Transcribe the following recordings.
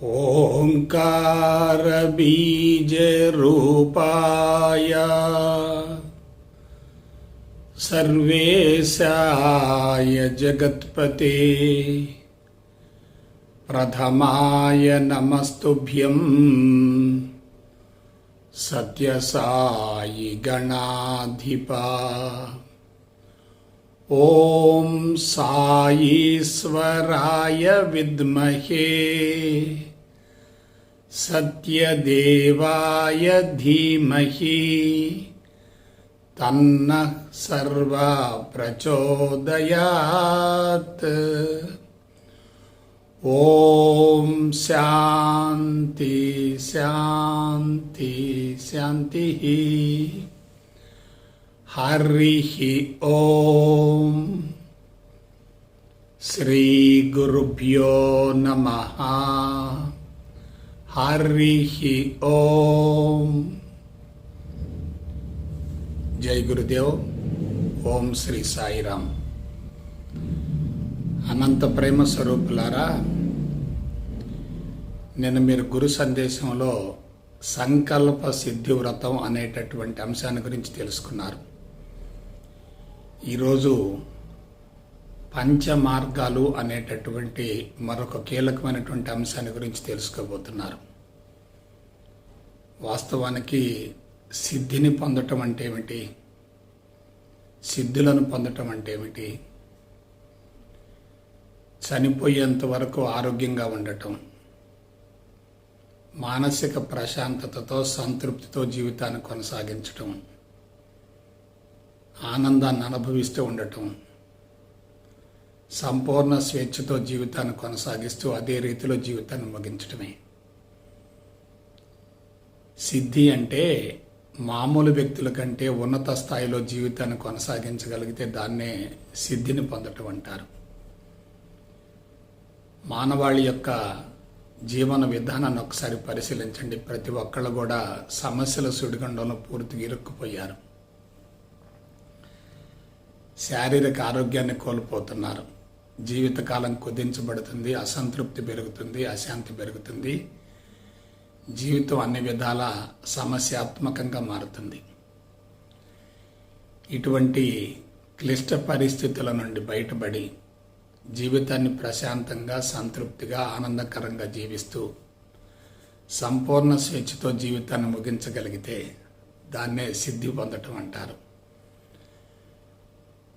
ओंकारबीजरूपाय सर्वेशाय जगत्पते प्रथमाय नमस्तुभ्यं सत्यसाई गणाधिपा। ओम साईश्वराय विद्महे सत्यदेवाय धीमहि तन्नः सर्वा प्रचोदयात्। ओम शांति शांति शांति। हरिः ओम। श्री गुरुभ्यो नमः। हरिः ओम। जय गुरुदेव। ओम श्री साईराम। అనంత ప్రేమ స్వరూపులారా, నేను మీరు గురు సందేశంలో సంకల్ప సిద్ధి వ్రతం అనేటటువంటి అంశాన్ని గురించి తెలుసుకున్నారు. ఈరోజు పంచమార్గాలు అనేటటువంటి మరొక కీలకమైనటువంటి అంశాన్ని గురించి తెలుసుకోబోతున్నారు. వాస్తవానికి సిద్ధిని పొందటం అంటే ఏమిటి, సిద్ధులను పొందటం అంటే ఏమిటి, చనిపోయేంత వరకు ఆరోగ్యంగా ఉండటం, మానసిక ప్రశాంతతతో సంతృప్తితో జీవితాన్ని కొనసాగించటం, ఆనందాన్ని అనుభవిస్తూ ఉండటం, సంపూర్ణ స్వేచ్ఛతో జీవితాన్ని కొనసాగిస్తూ అదే రీతిలో జీవితాన్ని ముగించటమే సిద్ధి. అంటే మామూలు వ్యక్తుల కంటే ఉన్నత స్థాయిలో జీవితాన్ని కొనసాగించగలిగితే దాన్నే సిద్ధిని పొందటం అంటారు. మానవాళి యొక్క జీవన విధానాన్ని ఒకసారి పరిశీలించండి. ప్రతి ఒక్కళ్ళు కూడా సమస్యల సుడిగుండంలో పూర్తిగా ఇరుక్కుపోయారు. శారీరక ఆరోగ్యాన్ని కోల్పోతున్నారు. జీవితకాలం కుదించబడుతుంది, అసంతృప్తి పెరుగుతుంది, అశాంతి పెరుగుతుంది, జీవితం అన్ని విధాల సమస్యాత్మకంగా మారుతుంది. ఇటువంటి క్లిష్ట పరిస్థితుల నుండి బయటపడి జీవితాన్ని ప్రశాంతంగా, సంతృప్తిగా, ఆనందకరంగా జీవిస్తూ సంపూర్ణ స్వేచ్ఛతో జీవితాన్ని ముగించగలిగితే దాన్నే సిద్ధి పొందటం అంటారు.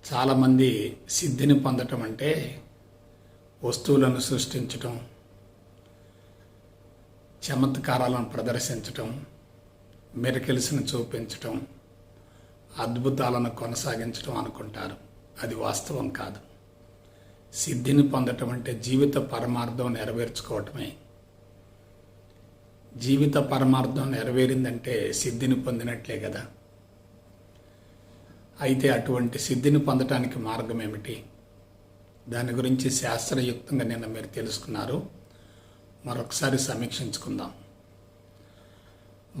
చాలామంది సిద్ధిని పొందటం అంటే వస్తువులను సృష్టించటం, చమత్కారాలను ప్రదర్శించటం, మిరకిల్స్ని చూపించటం, అద్భుతాలను కొనసాగించటం అనుకుంటారు. అది వాస్తవం కాదు. సిద్ధిని పొందటం అంటే జీవిత పరమార్థం నెరవేర్చుకోవటమే. జీవిత పరమార్థం నెరవేరిందంటే సిద్ధిని పొందినట్లే కదా. అయితే అటువంటి సిద్ధిని పొందటానికి మార్గం ఏమిటి, దాని గురించి శాస్త్రయుక్తంగా నిన్న మీరు తెలుసుకున్నారు. మరొకసారి సమీక్షించుకుందాం.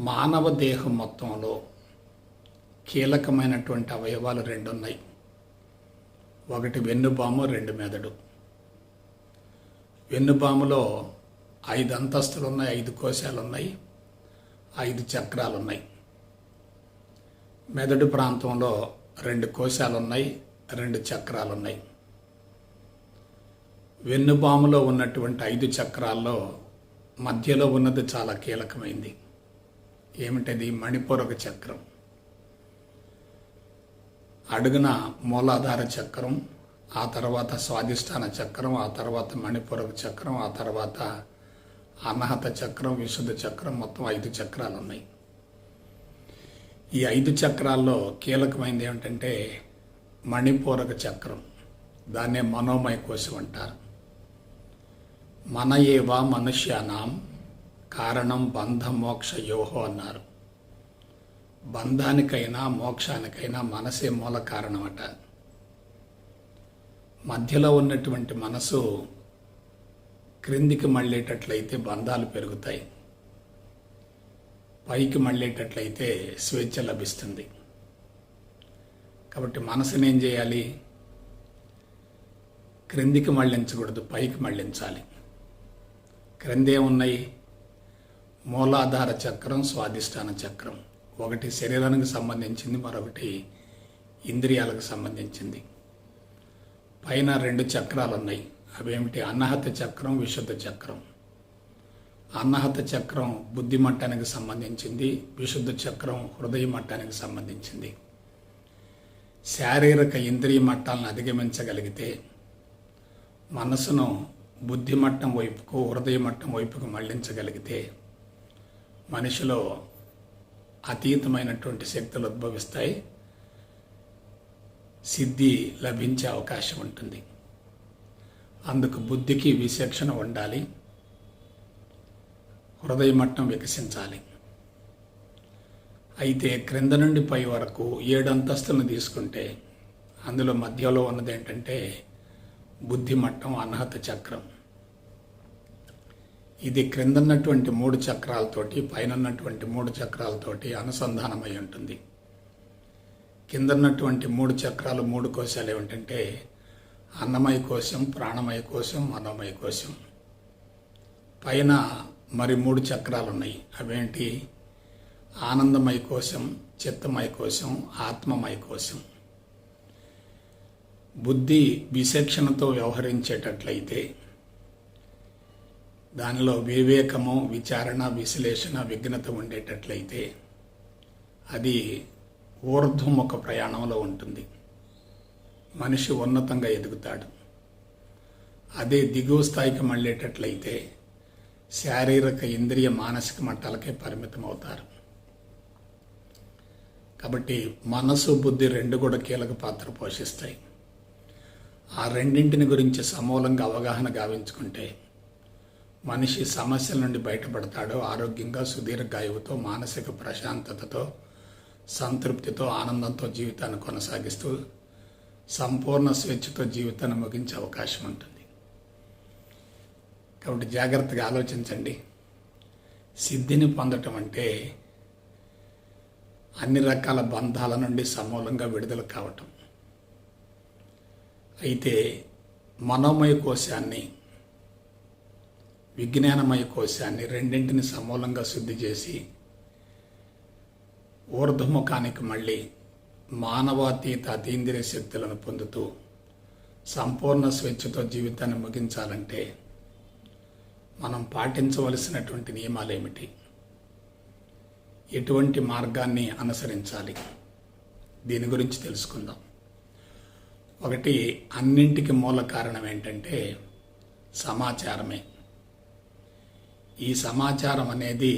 మానవ దేహం మొత్తంలో కీలకమైనటువంటి అవయవాలు రెండు ఉన్నాయి. ఒకటి వెన్నుబాము, రెండు మెదడు. వెన్నుబాములో 5 అంతస్తులు ఉన్నాయి, 5 కోశాలు ఉన్నాయి, 5 చక్రాలు ఉన్నాయి. మెదడు ప్రాంతంలో 2 కోశాలు ఉన్నాయి, 2 చక్రాలు ఉన్నాయి. వెన్నుబాములో ఉన్నటువంటి 5 చక్రాల్లో మధ్యలో ఉన్నది చాలా కీలకమైంది. ఏమిటది? మణిపూరక చక్రం. అడుగున మూలాధార చక్రం, ఆ తర్వాత స్వాధిష్టాన చక్రం, ఆ తర్వాత మణిపూరక చక్రం, ఆ తర్వాత అనాహత చక్రం, విశుద్ధ చక్రం, మొత్తం 5 చక్రాలు ఉన్నాయి. ఈ 5 చక్రాల్లో కీలకమైనది ఏమిటంటే మణిపూరక చక్రం. దాన్నే మనోమయ కోశం అంటారు. మన ఏవ మనుష్యానాం కారణం బంధ మోక్ష యోహో అన్నారు. బంధానికైనా మోక్షానికైనా మనసే మూల కారణమట. మధ్యలో ఉన్నటువంటి మనసు క్రిందికి మళ్ళేటట్లయితే బంధాలు పెరుగుతాయి, పైకి మళ్ళేటట్లయితే స్వేచ్ఛ లభిస్తుంది. కాబట్టి మనసుని ఏం చేయాలి? క్రిందికి మళ్ళించకూడదు, పైకి మళ్ళించాలి. క్రిందే ఉన్నాయి మూలాధార చక్రం, స్వాధిష్టాన చక్రం. ఒకటి శరీరానికి సంబంధించింది, మరొకటి ఇంద్రియాలకు సంబంధించింది. పైన 2 చక్రాలు ఉన్నాయి. అవేమిటి? అన్నహత చక్రం, విశుద్ధ చక్రం. అన్నహత చక్రం బుద్ధి మట్టానికి సంబంధించింది, విశుద్ధ చక్రం హృదయ మట్టానికి సంబంధించింది. శారీరక ఇంద్రియ మట్టాలను అధిగమించగలిగితే మనసును బుద్ధి మట్టం వైపుకు, హృదయ మట్టం వైపుకు మళ్లించగలిగితే మనిషిలో అతీతమైనటువంటి శక్తులు ఉద్భవిస్తాయి, సిద్ధి లభించే అవకాశం ఉంటుంది. అందుకు బుద్ధికి విచక్షణ ఉండాలి, హృదయ మట్టం వికసించాలి. అయితే క్రింద నుండి పై వరకు 7 అంతస్తులను తీసుకుంటే అందులో మధ్యలో ఉన్నది ఏంటంటే బుద్ధి మట్టం, అన్నహత చక్రం. ఇది క్రిందన్నటువంటి 3 చక్రాలతోటి, పైన ఉన్నటువంటి 3 చక్రాలతోటి అనుసంధానమై ఉంటుంది. కిందన్నటువంటి 3 చక్రాలు, 3 కోశాలు ఏమిటంటే అన్నమయ కోశం, ప్రాణమయ కోశం, మనోమయ కోశం. పైన మరి 3 చక్రాలు ఉన్నాయి. అవేంటి? ఆనందమయ కోశం, చిత్తమయ కోశం, ఆత్మమయ కోశం. బుద్ధి విచక్షణతో వ్యవహరించేటట్లయితే, దానిలో వివేకము, విచారణ, విశ్లేషణ, విఘ్నత ఉండేటట్లయితే అది ఊర్ధ్వముఖ ప్రయాణంలో ఉంటుంది. మనిషి ఉన్నతంగా ఎదుగుతాడు. అదే దిగువ స్థాయికి మళ్ళేటట్లయితే శారీరక, ఇంద్రియ, మానసిక మట్టాలకే పరిమితం అవుతారు. కాబట్టి మనసు, బుద్ధి 2 కూడా కీలక పాత్ర పోషిస్తాయి. ఆ రెండింటిని గురించి సమూలంగా అవగాహన గావించుకుంటే మనిషి సమస్యల నుండి బయటపడతాడు. ఆరోగ్యంగా, సుదీర్ఘాయువుతో, మానసిక ప్రశాంతతతో, సంతృప్తితో, ఆనందంతో జీవితాన్ని కొనసాగిస్తూ సంపూర్ణ స్వేచ్ఛతో జీవితాన్ని ముగించే అవకాశం ఉంటుంది. కాబట్టి జాగ్రత్తగా ఆలోచించండి. సిద్ధిని పొందటం అంటే అన్ని రకాల బంధాల నుండి సమూలంగా విడుదల కావటం. అయితే మనోమయ కోశాన్ని, విజ్ఞానమయ కోశాన్ని రెండింటిని సమూలంగా శుద్ధి చేసి ఊర్ధ్వముఖానికి మళ్ళీ మానవాతీత, అతీంద్రియ శక్తులను పొందుతూ సంపూర్ణ స్వేచ్ఛతో జీవితాన్ని ముగించాలంటే మనం పాటించవలసినటువంటి నియమాలు ఏమిటి? ఎటువంటి మార్గాన్ని అనుసరించాలి? దీని గురించి తెలుసుకుందాం. ఒకటి, అన్నింటికి మూల కారణం ఏంటంటే సమాచారమే. ఈ సమాచారం అనేది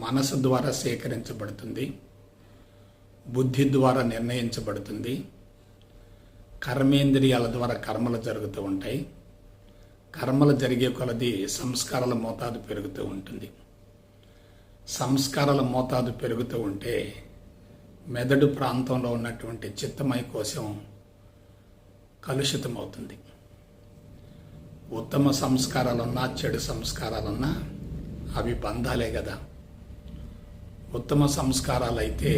మనసు ద్వారా సేకరించబడుతుంది, బుద్ధి ద్వారా నిర్ణయించబడుతుంది, కర్మేంద్రియాల ద్వారా కర్మలు జరుగుతూ ఉంటాయి. కర్మలు జరిగే కొలది సంస్కారాల మోతాదు పెరుగుతూ ఉంటుంది. సంస్కారాల మోతాదు పెరుగుతూ ఉంటే మెదడు ప్రాంతంలో ఉన్నటువంటి చిత్తమయ కోశం కలుషితమవుతుంది. ఉత్తమ సంస్కారాలున్నా, చెడు సంస్కారాలున్నా అవి బంధాలే కదా. ఉత్తమ సంస్కారాలు అయితే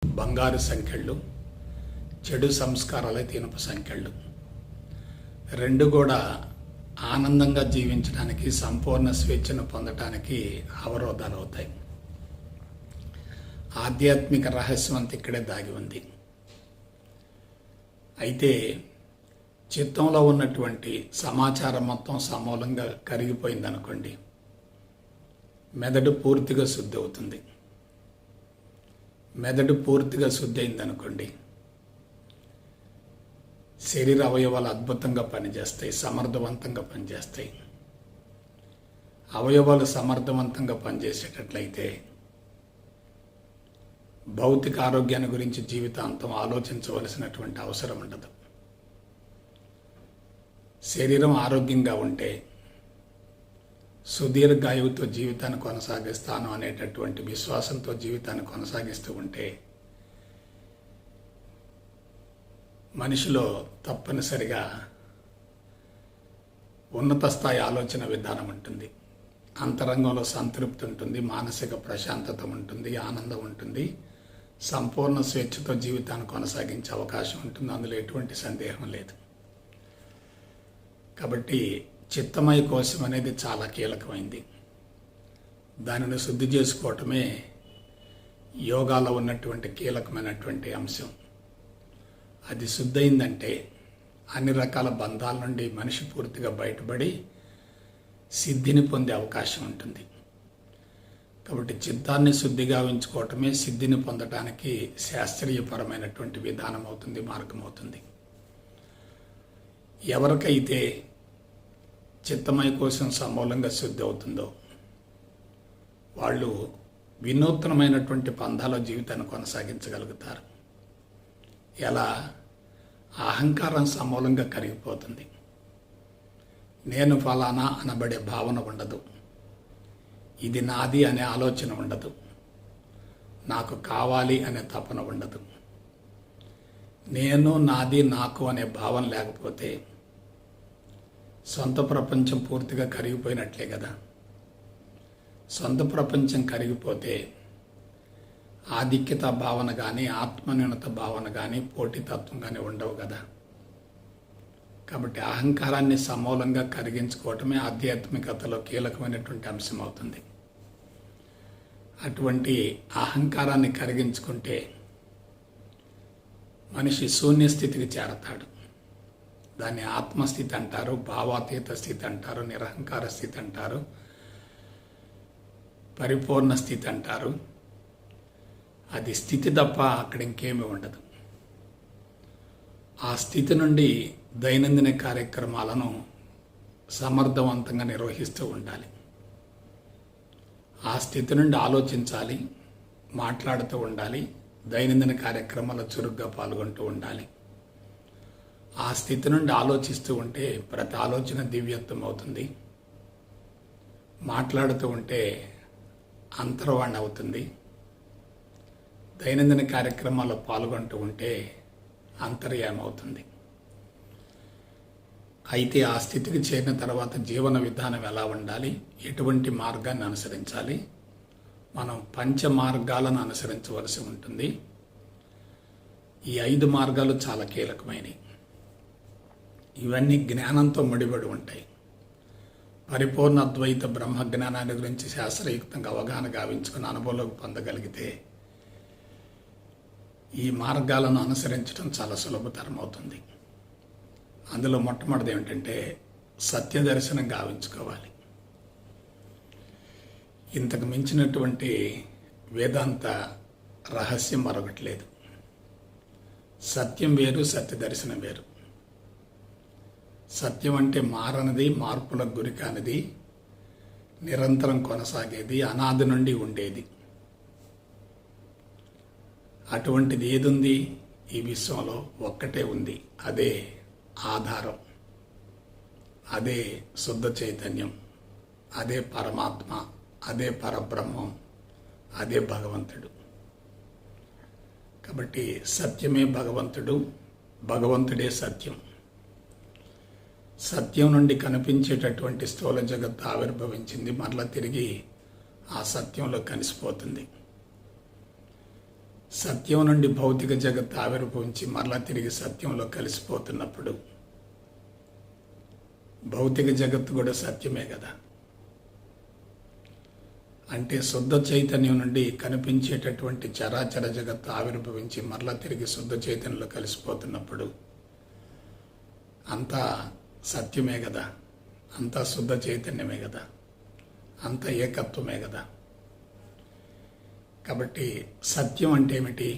బంగారు సంఖ్యలు, చెడు సంస్కారాలైతే ఇనుప సంఖ్యలు. 2 కూడా ఆనందంగా జీవించడానికి, సంపూర్ణ స్వేచ్ఛను పొందటానికి అవరోధాలు అవుతాయి. ఆధ్యాత్మిక రహస్యం అంతా ఇక్కడే దాగి ఉంది. అయితే చిత్తంలో ఉన్నటువంటి సమాచారం మొత్తం సమూలంగా కరిగిపోయిందనుకోండి, మెదడు పూర్తిగా శుద్ధి అవుతుంది. మెదడు పూర్తిగా శుద్ధి అయిందనుకోండి, శరీర అవయవాలు అద్భుతంగా పనిచేస్తాయి, సమర్థవంతంగా పనిచేస్తాయి. అవయవాలు సమర్థవంతంగా పనిచేసేటట్లయితే భౌతిక ఆరోగ్యాన్ని గురించి జీవితాంతం ఆలోచించవలసినటువంటి అవసరం ఉండదు. శరీరం ఆరోగ్యంగా ఉంటే సుదీర్ఘాయువుతో జీవితాన్ని కొనసాగిస్తాను అనేటటువంటి విశ్వాసంతో జీవితాన్ని కొనసాగిస్తూ ఉంటే మనిషిలో తప్పనిసరిగా ఉన్నత స్థాయి ఆలోచన విధానం ఉంటుంది, అంతరంగంలో సంతృప్తి ఉంటుంది, మానసిక ప్రశాంతత ఉంటుంది, ఆనందం ఉంటుంది, సంపూర్ణ స్వేచ్ఛతో జీవితాన్ని కొనసాగించే అవకాశం ఉంటుంది. అందులో ఎటువంటి సందేహం లేదు. కాబట్టి చిత్తమయ కోశం అనేది చాలా కీలకమైంది. దానిని శుద్ధి చేసుకోవటమే యోగాలో ఉన్నటువంటి కీలకమైనటువంటి అంశం. అది శుద్ధయిందంటే అన్ని రకాల బంధాల నుండి మనిషి పూర్తిగా బయటపడి సిద్ధిని పొందే అవకాశం ఉంటుంది. కాబట్టి చిత్తాన్ని శుద్ధిగా ఉంచుకోవటమే సిద్ధిని పొందటానికి శాస్త్రీయపరమైనటువంటి విధానం అవుతుంది, మార్గం అవుతుంది. ఎవరికైతే చిత్తమయ కోసం సమూలంగా శుద్ధి అవుతుందో వాళ్ళు వినూత్నమైనటువంటి పంథాలో జీవితాన్ని కొనసాగించగలుగుతారు. ఎలా? అహంకారం సమూలంగా కరిగిపోతుంది. నేను ఫలానా అనబడే భావన ఉండదు. ఇది నాది అనే ఆలోచన ఉండదు. నాకు కావాలి అనే తపన ఉండదు. నేను, నాది, నాకు అనే భావన లేకపోతే సొంత ప్రపంచం పూర్తిగా కరిగిపోయినట్లే కదా. సొంత ప్రపంచం కరిగిపోతే ఆధిక్యత భావన కానీ, ఆత్మన్యూనత భావన కానీ, పోటీతత్వం కానీ ఉండవు కదా. కాబట్టి అహంకారాన్ని సమూలంగా కరిగించుకోవటమే ఆధ్యాత్మికతలో కీలకమైనటువంటి అంశం అవుతుంది. అటువంటి అహంకారాన్ని కరిగించుకుంటే మనిషి శూన్య స్థితికి చేరతాడు. దాన్ని ఆత్మస్థితి అంటారు, భావాతీత స్థితి అంటారు, నిరహంకార స్థితి అంటారు, పరిపూర్ణ స్థితి అంటారు. అది స్థితి తప్ప అక్కడ ఇంకేమీ ఉండదు. ఆ స్థితి నుండి దైనందిన కార్యక్రమాలను సమర్థవంతంగా నిర్వహిస్తూ ఉండాలి. ఆ స్థితి నుండి ఆలోచించాలి, మాట్లాడుతూ ఉండాలి, దైనందిన కార్యక్రమాల్లో చురుగ్గా పాల్గొంటూ ఉండాలి. ఆ స్థితి నుండి ఆలోచిస్తూ ఉంటే ప్రతి ఆలోచన దివ్యత్వం అవుతుంది. మాట్లాడుతూ ఉంటే అంతర్వాణి అవుతుంది. దైనందిన కార్యక్రమాల్లో పాల్గొంటూ ఉంటే అంతర్యామి అవుతుంది. అయితే ఆ స్థితికి చేరిన తర్వాత జీవన విధానం ఎలా ఉండాలి, ఎటువంటి మార్గాన్ని అనుసరించాలి? మనం పంచ మార్గాలను అనుసరించవలసి ఉంటుంది. ఈ 5 మార్గాలు చాలా కీలకమైనవి. ఇవన్నీ జ్ఞానంతో ముడిపడి ఉంటాయి. పరిపూర్ణ అద్వైత బ్రహ్మ జ్ఞానాన్ని గురించి శాస్త్రయుక్తంగా అవగాహన గావించుకుని అనుభవంలోకి పొందగలిగితే ఈ మార్గాలను అనుసరించడం చాలా సులభతరం అవుతుంది. అందులో మొట్టమొదటిది ఏమిటంటే సత్య దర్శనం గావించుకోవాలి. ఇంతకు మించినటువంటి వేదాంత రహస్యం మరొకటి లేదు. సత్యం వేరు, సత్య దర్శనం వేరు. సత్యం అంటే మారనిది, మార్పులకు గురి కానిది, నిరంతరం కొనసాగేది, అనాది నుండి ఉండేది. అటువంటిది ఏదుంది ఈ విశ్వంలో? ఒక్కటే ఉంది. అదే ఆధారం, అదే శుద్ధ చైతన్యం, అదే పరమాత్మ, అదే పరబ్రహ్మం, అదే భగవంతుడు. కాబట్టి సత్యమే భగవంతుడు, భగవంతుడే సత్యం. సత్యం నుండి కనిపించేటటువంటి స్థూల జగత్తు ఆవిర్భవించింది, మరలా తిరిగి ఆ సత్యంలో కలిసిపోతుంది. సత్యం నుండి భౌతిక జగత్తు ఆవిర్భవించి మరలా తిరిగి సత్యంలో కలిసిపోతున్నప్పుడు భౌతిక జగత్తు కూడా సత్యమే కదా. అంటే శుద్ధ చైతన్యం నుండి కనిపించేటటువంటి చరాచర జగత్తు ఆవిర్భవించి మరలా తిరిగి శుద్ధ చైతన్యంలో కలిసిపోతున్నప్పుడు అంతా సత్యమే కదా, అంతా శుద్ధ చైతన్యమే కదా, అంతా ఏకత్వమే కదా. కాబట్టి సత్యం అంటే ఏమిటి?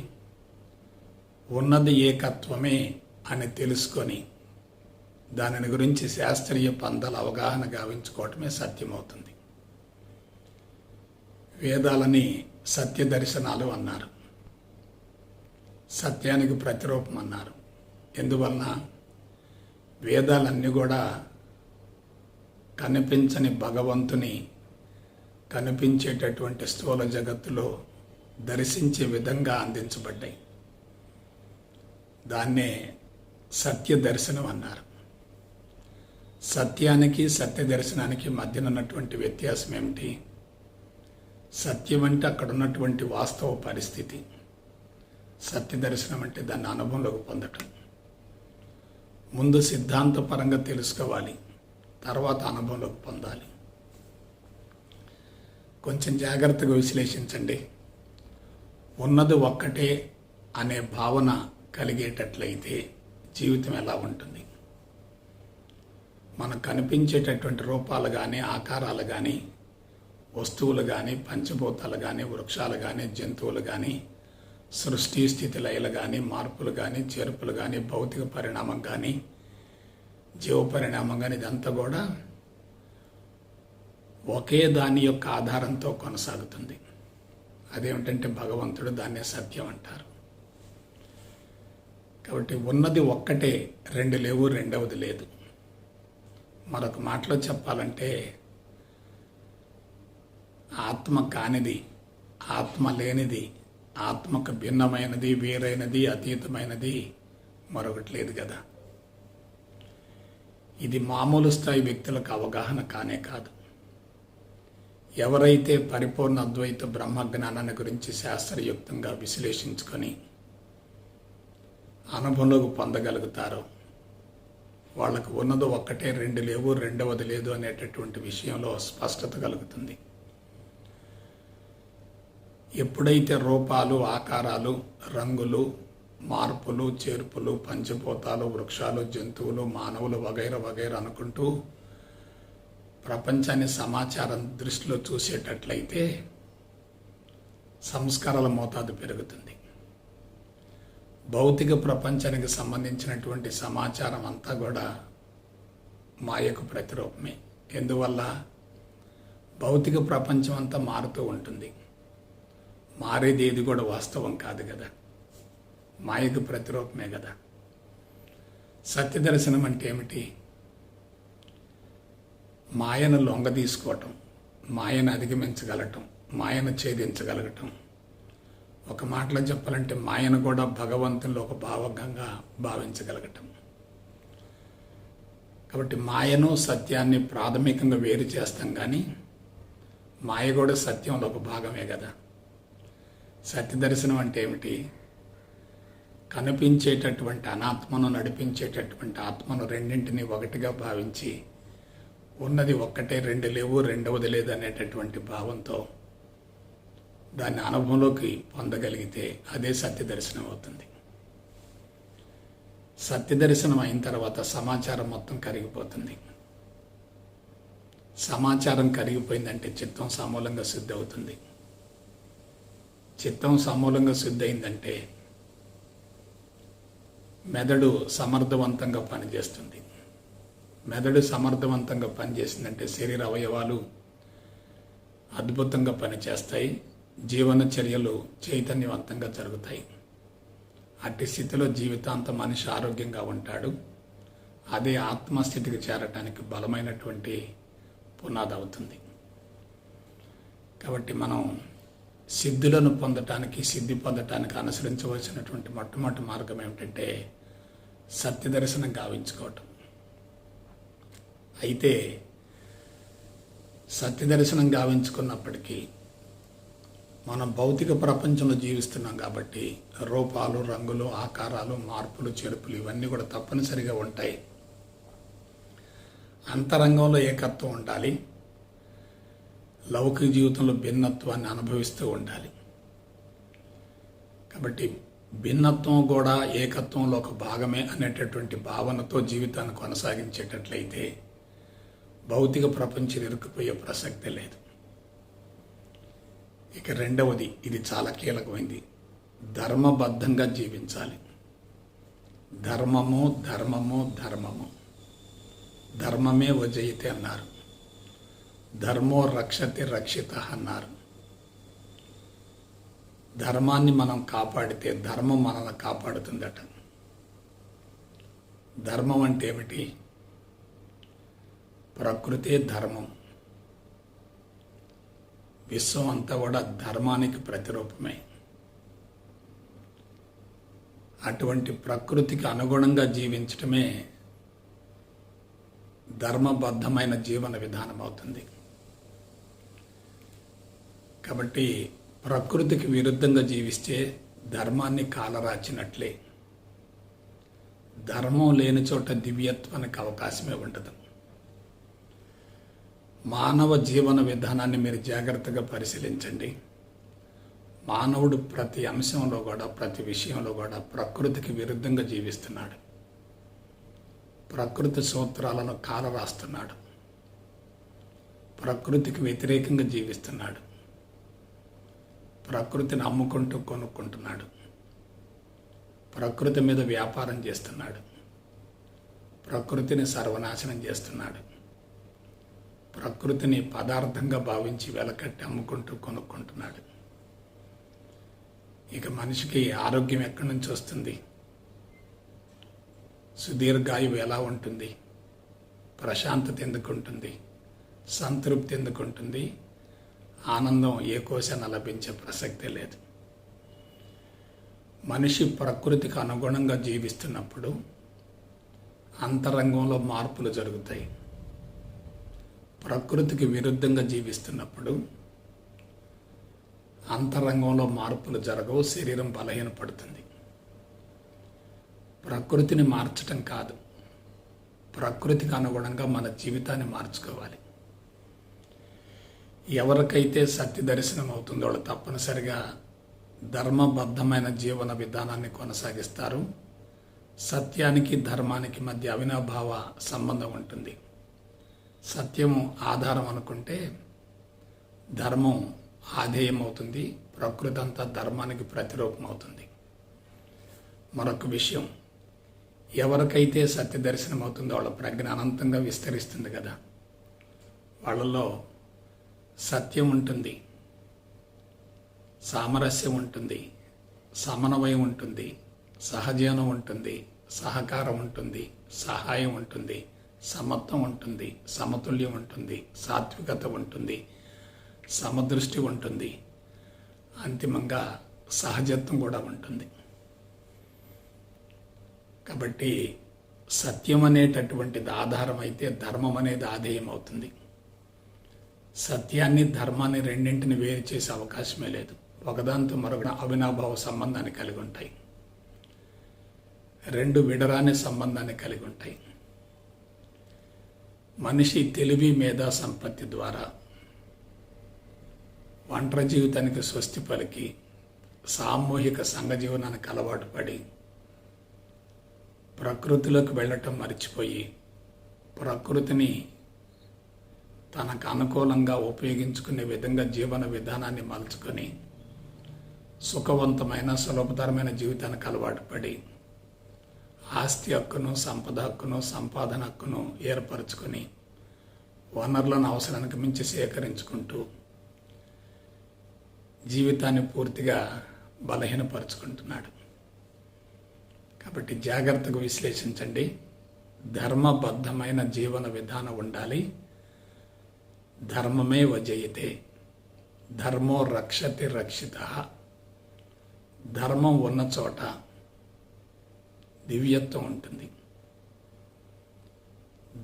ఉన్నది ఏకత్వమే అని తెలుసుకొని దానిని గురించి శాస్త్రీయ పంథాల అవగాహన గావించుకోవటమే సత్యం అవుతుంది. వేదాలని సత్య దర్శనాలు అన్నారు, సత్యానికి ప్రతిరూపం అన్నారు. ఎందువలన? వేదాలన్నీ కూడా కనిపించని భగవంతుని కనిపించేటటువంటి స్థూల జగత్తులో దర్శించే విధంగా అందించబడ్డాయి. దాన్నే సత్య దర్శనం అన్నారు. సత్యానికి సత్య దర్శనానికి మధ్యన ఉన్నటువంటి వ్యత్యాసం ఏమిటి? సత్యం అంటే అక్కడ ఉన్నటువంటి వాస్తవ పరిస్థితి, సత్య దర్శనం అంటే దాన్ని అనుభవంలోకి పొందటం. ముందు సిద్ధాంతపరంగా తెలుసుకోవాలి, తర్వాత అనుభవంలోకి పొందాలి. కొంచెం జాగ్రత్తగా విశ్లేషించండి. ఉన్నది ఒక్కటే అనే భావన కలిగేటట్లయితే జీవితం ఎలా ఉంటుంది? మనకు కనిపించేటటువంటి రూపాలు కానీ, ఆకారాలు కానీ, వస్తువులు కానీ, పంచభూతాలు కానీ, వృక్షాలు కానీ, జంతువులు కానీ, సృష్టి స్థితి లయలు కానీ, మార్పులు కానీ, చేర్పులు కానీ, భౌతిక పరిణామం కానీ, జీవ పరిణామం కానీ, ఇదంతా కూడా ఒకే దాని యొక్క ఆధారంతో కొనసాగుతుంది. అదేమిటంటే భగవంతుడు, దాన్నే సత్యం అంటారు. కాబట్టి ఉన్నది ఒక్కటే, రెండు లేవు, రెండవది లేదు. మరొక మాటలో చెప్పాలంటే ఆత్మ కానిది, ఆత్మ లేనిది, ఆత్మకు భిన్నమైనది, వేరైనది, అతీతమైనది మరొకటి లేదు కదా. ఇది మామూలు స్థాయి వ్యక్తులకు అవగాహన కానే కాదు. ఎవరైతే పరిపూర్ణ అద్వైత బ్రహ్మజ్ఞానాన్ని గురించి శాస్త్రయుక్తంగా విశ్లేషించుకొని అనుభవంలోకి పొందగలుగుతారో వాళ్ళకు ఉన్నది ఒక్కటే, రెండు లేవు, రెండవది లేదు అనేటటువంటి విషయంలో స్పష్టత కలుగుతుంది. ఎప్పుడైతే రూపాలు, ఆకారాలు, రంగులు, మార్పులు, చేర్పులు, పంచభూతాలు, వృక్షాలు, జంతువులు, మానవులు వగైరా వగైరా అనుకుంటూ ప్రపంచాన్ని సమాచారం దృష్టిలో చూసేటట్లయితే సంస్కారాల మోతాదు పెరుగుతుంది. భౌతిక ప్రపంచానికి సంబంధించినటువంటి సమాచారం అంతా కూడా మాయకు ప్రతిరూపమే. ఎందువల్ల? భౌతిక ప్రపంచం అంతా మారుతూ ఉంటుంది. మారేది ఏది కూడా వాస్తవం కాదు కదా, మాయకు ప్రతిరూపమే కదా. సత్యదర్శనం అంటే ఏమిటి? మాయను లొంగ తీసుకోవటం, మాయను అధిగమించగలగటం, మాయను ఛేదించగలగటం. ఒక మాటలో చెప్పాలంటే మాయను కూడా భగవంతునిలో ఒక భావకంగా భావించగలగటం. కాబట్టి మాయను సత్యాన్ని ప్రాథమికంగా వేరు చేస్తాం, కానీ మాయ కూడా సత్యంలో ఒక భాగమే కదా. సత్య దర్శనం అంటే ఏమిటి? కనిపించేటటువంటి అనాత్మను, నడిపించేటటువంటి ఆత్మను రెండింటినీ ఒకటిగా భావించి ఉన్నది ఒక్కటే, రెండు లేవు, రెండవది లేదు అనేటటువంటి భావంతో దాన్ని అనుభవంలోకి పొందగలిగితే అదే సత్య దర్శనం అవుతుంది. సత్య దర్శనం అయిన తర్వాత సమాచారం మొత్తం కరిగిపోతుంది. సమాచారం కరిగిపోయిందంటే చిత్తం సమూలంగా శుద్ధి అవుతుంది. చిత్తం సమూలంగా శుద్ధి అయిందంటే మెదడు సమర్థవంతంగా పనిచేస్తుంది. మెదడు సమర్థవంతంగా పనిచేసిందంటే శరీర అవయవాలు అద్భుతంగా పనిచేస్తాయి, జీవన చర్యలు చైతన్యవంతంగా జరుగుతాయి. అట్టి స్థితిలో జీవితాంతం మనిషి ఆరోగ్యంగా ఉంటాడు. అదే ఆత్మస్థితికి చేరటానికి బలమైనటువంటి పునాది అవుతుంది. కాబట్టి మనం సిద్ధులను పొందటానికి, సిద్ధి పొందటానికి అనుసరించవలసినటువంటి మొట్టమొదటి మార్గం ఏమిటంటే సత్యదర్శనం గావించుకోవటం. అయితే సత్యదర్శనం గావించుకున్నప్పటికీ మనం భౌతిక ప్రపంచంలో జీవిస్తున్నాం కాబట్టి రూపాలు, రంగులు, ఆకారాలు, మార్పులు, చేర్పులు ఇవన్నీ కూడా తప్పనిసరిగా ఉంటాయి. అంతరంగంలో ఏకత్వం ఉండాలి. లౌకిక జీవితంలో భిన్నత్వాన్ని అనుభవిస్తూ ఉండాలి. కాబట్టి భిన్నత్వం కూడా ఏకత్వంలో ఒక భాగమే అనేటటువంటి భావనతో జీవితాన్ని కొనసాగించేటట్లయితే భౌతిక ప్రపంచం ఇరుక్కుపోయే ప్రసక్తే లేదు. ఇక రెండవది, ఇది చాలా కీలకమైంది, ధర్మబద్ధంగా జీవించాలి. ధర్మము ధర్మము ధర్మము, ధర్మమే వజయితే అన్నారు. ధర్మో రక్షతి రక్షిత అన్నారు. ధర్మాన్ని మనం కాపాడితే ధర్మం మనల్ని కాపాడుతుందట. ధర్మం అంటే ఏమిటి? ప్రకృతే ధర్మం. విశ్వం అంతా కూడా ధర్మానికి ప్రతిరూపమే. అటువంటి ప్రకృతికి అనుగుణంగా జీవించటమే ధర్మబద్ధమైన జీవన విధానం అవుతుంది. కాబట్టి ప్రకృతికి విరుద్ధంగా జీవిస్తే ధర్మాన్ని కాలరాచినట్లే. ధర్మం లేని చోట దివ్యత్వానికి అవకాశమే ఉండదు. మానవ జీవన విధానాన్ని మీరు జాగ్రత్తగా పరిశీలించండి. మానవుడు ప్రతి అంశంలో కూడా, ప్రతి విషయంలో కూడా ప్రకృతికి విరుద్ధంగా జీవిస్తున్నాడు. ప్రకృతి సూత్రాలను కాలరాస్తున్నాడు. ప్రకృతికి వ్యతిరేకంగా జీవిస్తున్నాడు. ప్రకృతిని అమ్ముకుంటూ కొనుక్కుంటున్నాడు. ప్రకృతి మీద వ్యాపారం చేస్తున్నాడు. ప్రకృతిని సర్వనాశనం చేస్తున్నాడు. ప్రకృతిని పదార్థంగా భావించి వెలకట్టి అమ్ముకుంటూ కొనుక్కుంటున్నాడు. ఇక మనిషికి ఆరోగ్యం ఎక్కడి నుంచి వస్తుంది? సుదీర్ఘాయువు ఎలా ఉంటుంది? ప్రశాంతత ఎందుకు ఉంటుంది? సంతృప్తి ఎందుకు ఉంటుంది? ఆనందం ఏ కోశాన లభించే ప్రసక్తే లేదు. మనిషి ప్రకృతికి అనుగుణంగా జీవిస్తున్నప్పుడు అంతరంగంలో మార్పులు జరుగుతాయి. ప్రకృతికి విరుద్ధంగా జీవిస్తున్నప్పుడు అంతరంగంలో మార్పులు జరగవు, శరీరం బలహీనపడుతుంది. ప్రకృతిని మార్చటం కాదు, ప్రకృతికి అనుగుణంగా మన జీవితాన్ని మార్చుకోవాలి. ఎవరికైతే సత్య దర్శనం అవుతుందో వాళ్ళు తప్పనిసరిగా ధర్మబద్ధమైన జీవన విధానాన్ని కొనసాగిస్తారు. సత్యానికి ధర్మానికి మధ్య అవినాభావ సంబంధం ఉంటుంది. సత్యము ఆధారం అనుకుంటే ధర్మం ఆధేయం అవుతుంది. ప్రకృతి అంతా ధర్మానికి ప్రతిరూపం అవుతుంది. మరొక విషయం, ఎవరికైతే సత్య దర్శనం అవుతుందో వాళ్ళ ప్రజ్ఞ అనంతంగా విస్తరిస్తుంది కదా. వాళ్ళలో సత్యం ఉంటుంది, సామరస్యం ఉంటుంది, సమన్వయం ఉంటుంది, సహజీవనం ఉంటుంది, సహకారం ఉంటుంది, సహాయం ఉంటుంది, సమత్వం ఉంటుంది, సమతుల్యం ఉంటుంది, సాత్వికత ఉంటుంది, సమదృష్టి ఉంటుంది, అంతిమంగా సహజత్వం కూడా ఉంటుంది. కాబట్టి సత్యం అనేటటువంటిది ఆధారం అయితే ధర్మం అనేది ఆధేయం అవుతుంది. సత్యాన్ని ధర్మాన్ని రెండింటిని వేరు చేసే అవకాశమే లేదు. ఒకదానితో మరొక అవినాభావ సంబంధాన్ని కలిగి ఉంటాయి. రెండు విడరాని సంబంధాన్ని కలిగి ఉంటాయి. మనిషి తెలివి మేధా సంపత్తి ద్వారా ఒంటరి జీవితానికి స్వస్తి పలికి సామూహిక సంఘజీవనానికి అలవాటు పడి ప్రకృతిలోకి వెళ్ళటం మర్చిపోయి ప్రకృతిని తనకు అనుకూలంగా ఉపయోగించుకునే విధంగా జీవన విధానాన్ని మలుచుకొని సుఖవంతమైన సులభతరమైన జీవితానికి అలవాటు పడి ఆస్తి హక్కును, సంపద హక్కును, సంపాదన హక్కును ఏర్పరచుకొని వనరులను అవసరానికి మించి సేకరించుకుంటూ జీవితాన్ని పూర్తిగా బలహీనపరుచుకుంటున్నాడు. కాబట్టి జాగ్రత్తగా విశ్లేషించండి. ధర్మబద్ధమైన జీవన విధానం ఉండాలి. ధర్మమే వజయతే, ధర్మో రక్షతి రక్షిత. ధర్మం ఉన్న చోట దివ్యత్వం ఉంటుంది.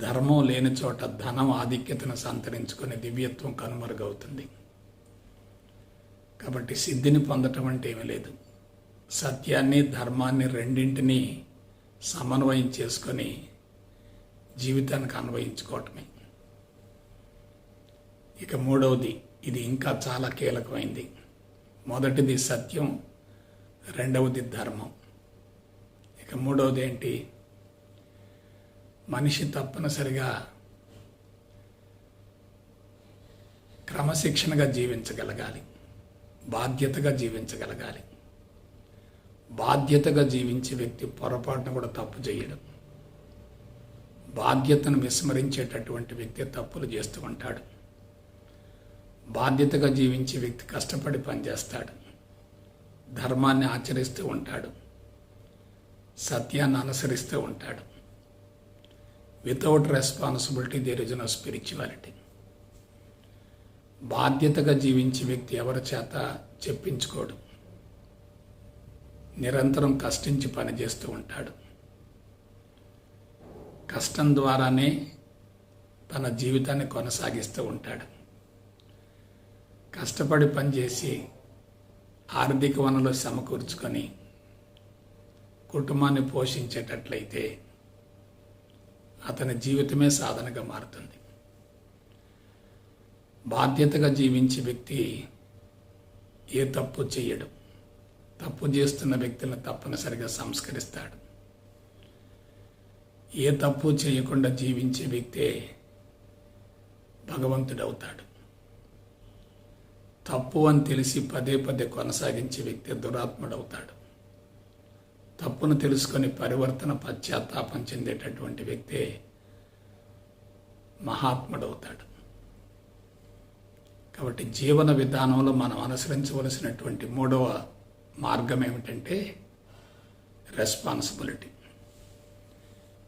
ధర్మం లేని చోట ధనం ఆధిక్యతను సంతరించుకొని దివ్యత్వం కనుమరుగవుతుంది. కాబట్టి సిద్ధిని పొందటం అంటే ఏమీ లేదు. సత్యాన్ని ధర్మాన్ని రెండింటినీ సమన్వయం చేసుకొని జీవితానికి అన్వయించుకోవటమే. ఇక మూడవది, ఇది ఇంకా చాలా కీలకమైంది. మొదటిది సత్యం, రెండవది ధర్మం. ఇక మూడవది ఏంటి? మనిషి తప్పనిసరిగా క్రమశిక్షణగా జీవించగలగాలి, బాధ్యతగా జీవించగలగాలి. బాధ్యతగా జీవించే వ్యక్తి పొరపాటును కూడా తప్పు చేయడు. బాధ్యతను విస్మరించేటటువంటి వ్యక్తి తప్పులు చేస్తూ ఉంటాడు. బాధ్యతగా జీవించే వ్యక్తి కష్టపడి పనిచేస్తాడు, ధర్మాన్ని ఆచరిస్తూ ఉంటాడు, సత్యాన్ని అనుసరిస్తూ ఉంటాడు. Without responsibility there is no spirituality. బాధ్యతగా జీవించే వ్యక్తి ఎవరి చేత చెప్పించుకోడు, నిరంతరం కష్టించి పనిచేస్తూ ఉంటాడు. కష్టం ద్వారానే తన జీవితాన్ని కొనసాగిస్తూ ఉంటాడు. కష్టపడి పనిచేసి ఆర్థిక వనరులు సమకూర్చుకొని కుటుంబాన్ని పోషించేటట్లయితే అతని జీవితమే సాధనగా మారుతుంది. బాధ్యతగా జీవించే వ్యక్తి ఏ తప్పు చేయడు. తప్పు చేస్తున్న వ్యక్తులను తప్పనిసరిగా సంస్కరిస్తాడు. ఏ తప్పు చేయకుండా జీవించే వ్యక్తే భగవంతుడవుతాడు. తప్పు అని తెలిసి పదే పదే కొనసాగించే వ్యక్తి దురాత్ముడవుతాడు. తప్పును తెలుసుకొని పరివర్తన పశ్చాత్తాపం చెందేటటువంటి వ్యక్తే మహాత్ముడవుతాడు. కాబట్టి జీవన విధానంలో మనం అనుసరించవలసినటువంటి మూడవ మార్గం ఏమిటంటే రెస్పాన్సిబిలిటీ.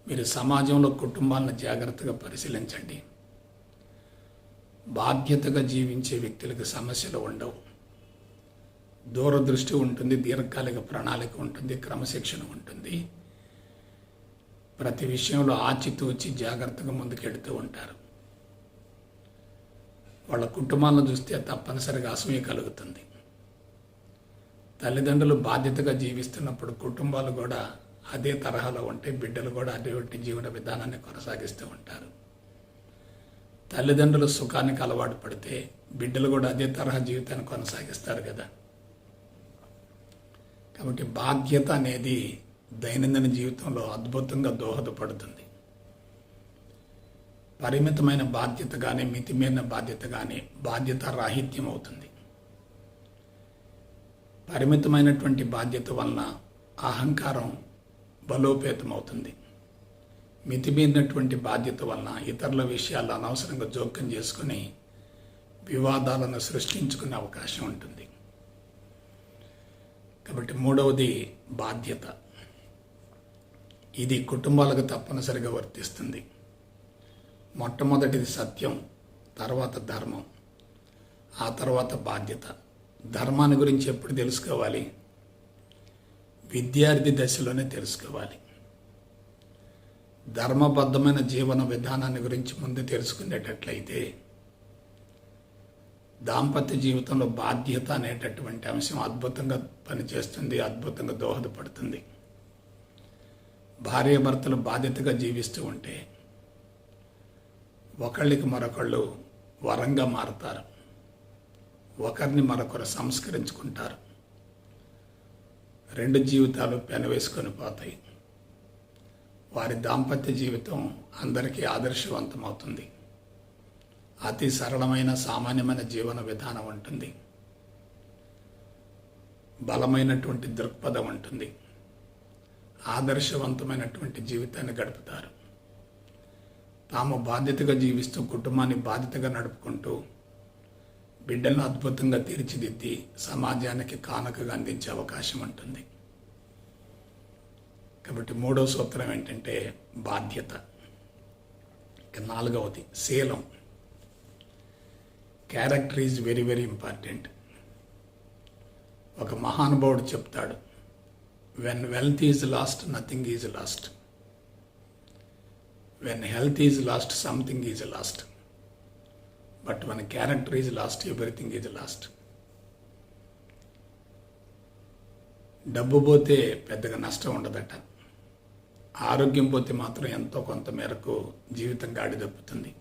మీరు సమాజంలో కుటుంబాలను జాగ్రత్తగా పరిశీలించండి. బాధ్యతగా జీవించే వ్యక్తులకు సమస్యలు ఉండవు. దూరదృష్టి ఉంటుంది, దీర్ఘకాలిక ప్రణాళిక ఉంటుంది, క్రమశిక్షణ ఉంటుంది. ప్రతి విషయంలో ఆచితూచి జాగ్రత్తగా ముందుకెడుతూ ఉంటారు. వాళ్ళ కుటుంబాలను చూస్తే తప్పనిసరిగా అసూయ కలుగుతుంది. తల్లిదండ్రులు బాధ్యతగా జీవిస్తున్నప్పుడు కుటుంబాలు కూడా అదే తరహాలో ఉంటే బిడ్డలు కూడా అటువంటి జీవన విధానాన్ని కొనసాగిస్తూ ఉంటారు. తల్లిదండ్రులు సుఖానికి అలవాటు పడితే బిడ్డలు కూడా అదే తరహా జీవితాన్ని కొనసాగిస్తారు కదా. కాబట్టి బాధ్యత అనేది దైనందిన జీవితంలో అద్భుతంగా దోహదపడుతుంది. పరిమితమైన బాధ్యత కానీ మితిమీరిన బాధ్యత కానీ బాధ్యత రాహిత్యం అవుతుంది. పరిమితమైనటువంటి బాధ్యత వలన అహంకారం బలోపేతం అవుతుంది. మితిమీరినటువంటి బాధ్యత వలన ఇతరుల విషయాలు అనవసరంగా జోక్యం చేసుకుని వివాదాలను సృష్టించుకునే అవకాశం ఉంటుంది. కాబట్టి మూడవది బాధ్యత. ఇది కుటుంబాలకు తప్పనిసరిగా వర్తిస్తుంది. మొట్టమొదటిది సత్యం, తర్వాత ధర్మం, ఆ తర్వాత బాధ్యత. ధర్మాన్ని గురించి ఎప్పుడు తెలుసుకోవాలి? విద్యార్థి దశలోనే తెలుసుకోవాలి. ధర్మబద్ధమైన జీవన విధానాన్ని గురించి ముందు తెలుసుకునేటట్లయితే దాంపత్య జీవితంలో బాధ్యత అనేటటువంటి అంశం అద్భుతంగా పనిచేస్తుంది, అద్భుతంగా దోహదపడుతుంది. భార్యాభర్తలు బాధ్యతగా జీవిస్తూ ఉంటే ఒకళ్ళకి మరొకళ్ళు వరంగా మారుతారు. ఒకరిని మరొకరు సంస్కరించుకుంటారు. రెండు జీవితాలు పెనవేసుకొని పోతాయి. వారి దాంపత్య జీవితం అందరికీ ఆదర్శవంతమవుతుంది. అతి సరళమైన సామాన్యమైన జీవన విధానం ఉంటుంది. బలమైనటువంటి దృక్పథం ఉంటుంది. ఆదర్శవంతమైనటువంటి జీవితాన్ని గడుపుతారు. తాము బాధ్యతగా జీవిస్తూ కుటుంబాన్ని బాధ్యతగా నడుపుకుంటూ బిడ్డలను అద్భుతంగా తీర్చిదిద్ది సమాజానికి కానుకగా అందించే అవకాశం ఉంటుంది. కాబట్టి మూడవ సూత్రం ఏంటంటే బాధ్యత. ఇక నాలుగవది శీలం. Character is very very important. ఒక మహానుభావుడు చెప్తాడు, when wealth is lost nothing is lost, when health is lost something is lost, but when character is lost everything is lost. డబ్బు పోతే పెద్దగా నష్టం ఉండదట. ఆరోగ్యం పోతే మాత్రం ఎంతో కొంత మేరకు జీవితం గాడి తప్పుతుంది.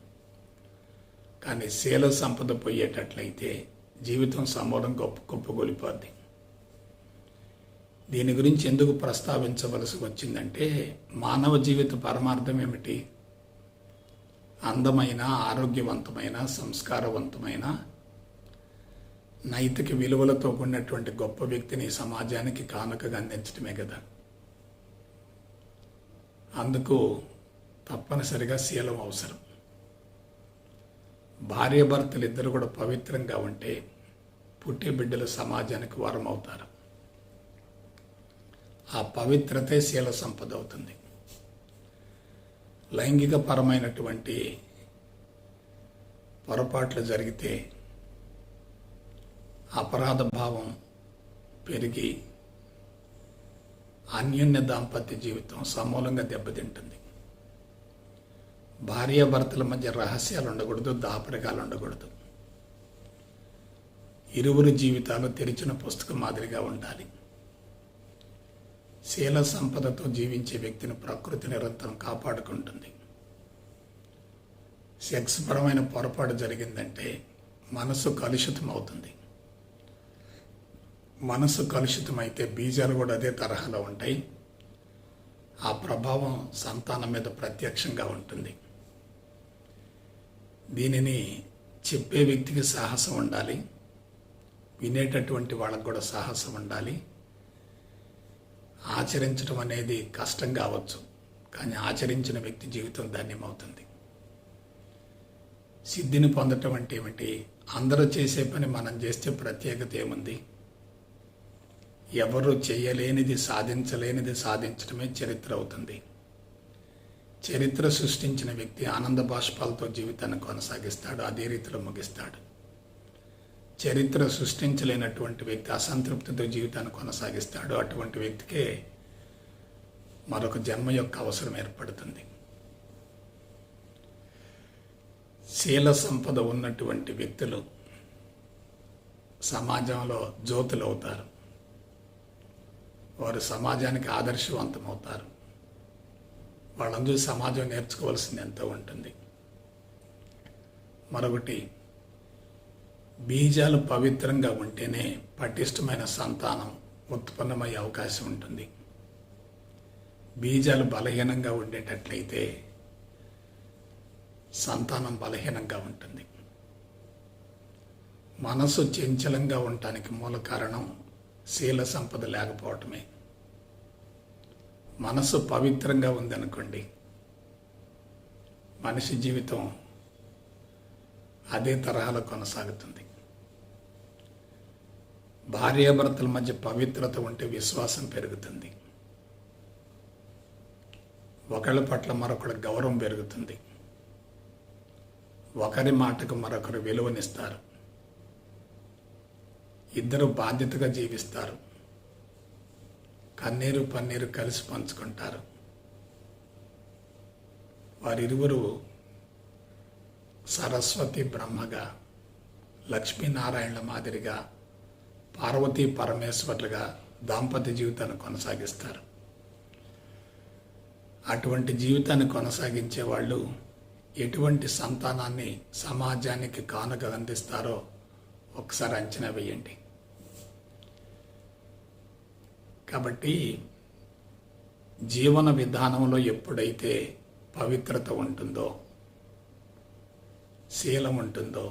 కానీ శీల సంపద పోయేటట్లయితే జీవితం సమూలంగా కుప్పగొలిపోద్ది. దీని గురించి ఎందుకు ప్రస్తావించవలసి వచ్చిందంటే మానవ జీవిత పరమార్థం ఏమిటి? అందమైన, ఆరోగ్యవంతమైన, సంస్కారవంతమైన, నైతిక విలువలతో కూడినటువంటి గొప్ప వ్యక్తిని సమాజానికి కానుకగా అందించడమే కదా. అందుకు తప్పనిసరిగా శీలం అవసరం. భార్యాభర్తలు ఇద్దరు కూడా పవిత్రంగా ఉంటే పుట్టే బిడ్డలు సమాజానికి వరం అవుతారు. ఆ పవిత్రతే శీల సంపద అవుతుంది. లైంగిక పరమైనటువంటి పొరపాట్లు జరిగితే అపరాధ భావం పెరిగి అన్యోన్య దాంపత్య జీవితం సమూలంగా దెబ్బతింటుంది. భార్యాభర్తల మధ్య రహస్యాలు ఉండకూడదు, దాపరికాలు ఉండకూడదు. ఇరువురు జీవితాలు తెరిచిన పుస్తకం మాదిరిగా ఉండాలి. శీల సంపదతో జీవించే వ్యక్తిని ప్రకృతి నిరంతరం కాపాడుకుంటుంది. సెక్స్ పరమైన పొరపాటు జరిగిందంటే మనసు కలుషితం అవుతుంది. మనసు కలుషితమైతే బీజాలు కూడా అదే తరహాలో ఉంటాయి. ఆ ప్రభావం సంతానం మీద ప్రత్యక్షంగా ఉంటుంది. దీనిని చెప్పే వ్యక్తికి సాహసం ఉండాలి, వినేటటువంటి వాళ్ళకు కూడా సాహసం ఉండాలి. ఆచరించడం అనేది కష్టం కావచ్చు, కానీ ఆచరించిన వ్యక్తి జీవితం ధన్యమవుతుంది. సిద్ధిని పొందటం అంటే ఏమిటి? అందరూ చేసే పని మనం చేస్తే ప్రత్యేకత ఏముంది? ఎవరు చేయలేనిది సాధించలేనిది సాధించడమే చరిత్ర అవుతుంది. చరిత్ర సృష్టించిన వ్యక్తి ఆనంద బాష్పాలతో జీవితాన్ని కొనసాగిస్తాడు, అదే రీతిలో ముగిస్తాడు. చరిత్ర సృష్టించలేనటువంటి వ్యక్తి అసంతృప్తితో జీవితాన్ని కొనసాగిస్తాడు. అటువంటి వ్యక్తికే మరొక జన్మ యొక్క అవసరం ఏర్పడుతుంది. శీల సంపద ఉన్నటువంటి వ్యక్తులు సమాజంలో జ్యోతులు అవుతారు. వారు సమాజానికి ఆదర్శవంతమవుతారు. వాళ్ళందరూ సమాజం నేర్చుకోవాల్సింది ఎంతో ఉంటుంది. మరొకటి, బీజాలు పవిత్రంగా ఉంటేనే పటిష్టమైన సంతానం ఉత్పన్నమయ్యే అవకాశం ఉంటుంది. బీజాలు బలహీనంగా ఉండేటట్లయితే సంతానం బలహీనంగా ఉంటుంది. మనసు చంచలంగా ఉండటానికి మూల కారణం శీల సంపద లేకపోవటమే. మనసు పవిత్రంగా ఉందనుకోండి, మనిషి జీవితం అదే తరహాలో కొనసాగుతుంది. భార్యాభర్తల మధ్య పవిత్రత ఉంటే విశ్వాసం పెరుగుతుంది. ఒకళ్ళ పట్ల మరొకరి గౌరవం పెరుగుతుంది. ఒకరి మాటకు మరొకరు విలువనిస్తారు. ఇద్దరు బాధ్యతగా జీవిస్తారు. కన్నీరు పన్నీరు కలిసి పంచుకుంటారు. వారిరువురు సరస్వతి బ్రహ్మగా, లక్ష్మీనారాయణల మాదిరిగా, పార్వతీ పరమేశ్వర్లుగా దాంపత్య జీవితాన్ని కొనసాగిస్తారు. అటువంటి జీవితాన్ని కొనసాగించే వాళ్ళు ఎటువంటి సంతానాన్ని సమాజానికి కానుక అందిస్తారో ఒకసారి అంచనా వేయండి. కాబట్టి జీవన విధానంలో ఎప్పుడైతే పవిత్రత ఉంటుందో, శీలం ఉంటుందో,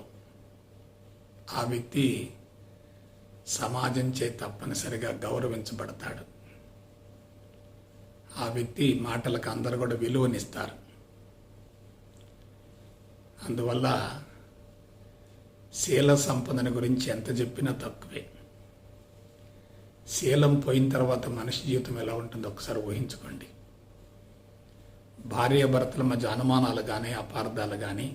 ఆ వ్యక్తి సమాజం చే తప్పనిసరిగా గౌరవించబడతాడు. ఆ వ్యక్తి మాటలకు అందరూ కూడా విలువనిస్తారు. అందువల్ల శీల సంపదన గురించి ఎంత చెప్పినా తక్కువే. శీలం పోయిన తర్వాత మనిషి జీవితం ఎలా ఉంటుందో ఒకసారి ఊహించుకోండి. భార్యాభర్తల మధ్య అనుమానాలు కానీ, అపార్థాలు కానీ,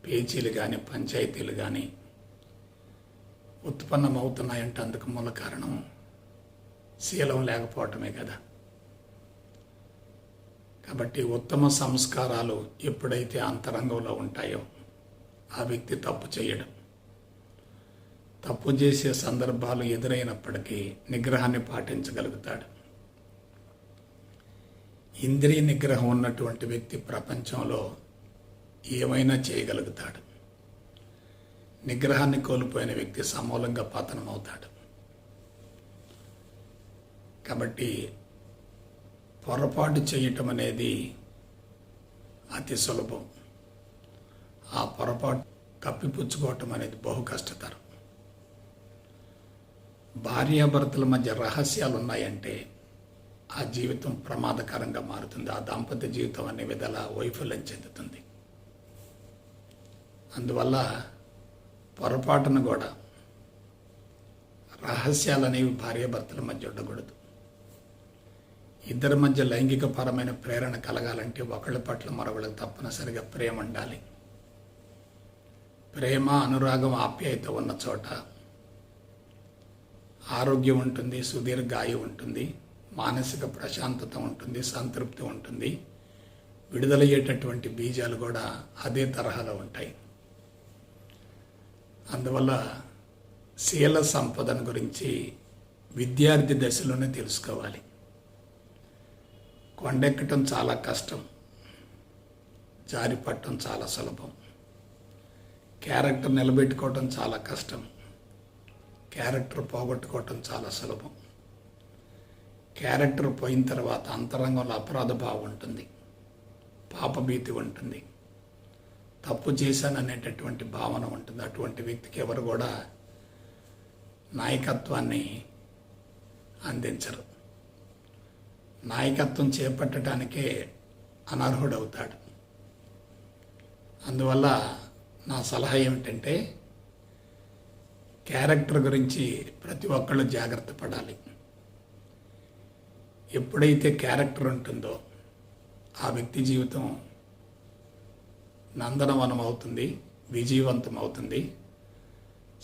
పేచీలు కానీ, పంచాయతీలు కానీ ఉత్పన్నమవుతున్నాయంటే అందుకు మూల కారణం శీలం లేకపోవటమే కదా. కాబట్టి ఉత్తమ సంస్కారాలు ఎప్పుడైతే అంతరంగంలో ఉంటాయో ఆ వ్యక్తి తప్పు చేయడు. తప్పు చేసే సందర్భాలు ఎదురైనప్పటికీ నిగ్రహాన్ని పాటించగలుగుతాడు. ఇంద్రియ నిగ్రహం ఉన్నటువంటి వ్యక్తి ప్రపంచంలో ఏమైనా చేయగలుగుతాడు. నిగ్రహాన్ని కోల్పోయిన వ్యక్తి సమూలంగా పతనమవుతాడు. కాబట్టి పొరపాటు చేయటం అనేది అతి సులభం. ఆ పొరపాటు కప్పిపుచ్చుకోవటం అనేది బహు కష్టతరం. భార్యాభర్తల మధ్య రహస్యాలు ఉన్నాయంటే ఆ జీవితం ప్రమాదకరంగా మారుతుంది. ఆ దాంపత్య జీవితం అనే విధాల వైఫల్యం చెందుతుంది. అందువల్ల పొరపాటును కూడా రహస్యాలు అనేవి భార్యాభర్తల మధ్య ఉండకూడదు. ఇద్దరి మధ్య లైంగిక పరమైన ప్రేరణ కలగాలంటే ఒకళ్ళ పట్ల మరొకళ్ళకి తప్పనిసరిగా ప్రేమ ఉండాలి. ప్రేమ, అనురాగం, ఆప్యాయత ఉన్న చోట ఆరోగ్యం ఉంటుంది, సుదీర్ఘాయు ఉంటుంది, మానసిక ప్రశాంతత ఉంటుంది, సంతృప్తి ఉంటుంది. విడుదలయ్యేటటువంటి బీజాలు కూడా అదే తరహాలో ఉంటాయి. అందువల్ల శీల సంపదన గురించి విద్యార్థి దశలోనే తెలుసుకోవాలి. కొండెక్కటం చాలా కష్టం, జారిపట్టడం చాలా సులభం. క్యారెక్టర్ నిలబెట్టుకోవటం చాలా కష్టం. క్యారెక్టర్ పోగొట్టుకోవటం చాలా సులభం. క్యారెక్టర్ పోయిన తర్వాత అంతరంగంలో అపరాధ భావం ఉంటుంది, పాపభీతి ఉంటుంది, తప్పు చేశాననేటటువంటి భావన ఉంటుంది. అటువంటి వ్యక్తికి ఎవరు కూడా నాయకత్వాన్ని అందించరు. నాయకత్వం చేపట్టడానికే అనర్హుడవుతాడు. అందువల్ల నా సలహా ఏమిటంటే, క్యారెక్టర్ గురించి ప్రతి ఒక్కళ్ళు జాగ్రత్త పడాలి. ఎప్పుడైతే క్యారెక్టర్ ఉంటుందో ఆ వ్యక్తి జీవితం నందనవనం అవుతుంది, విజయవంతం అవుతుంది.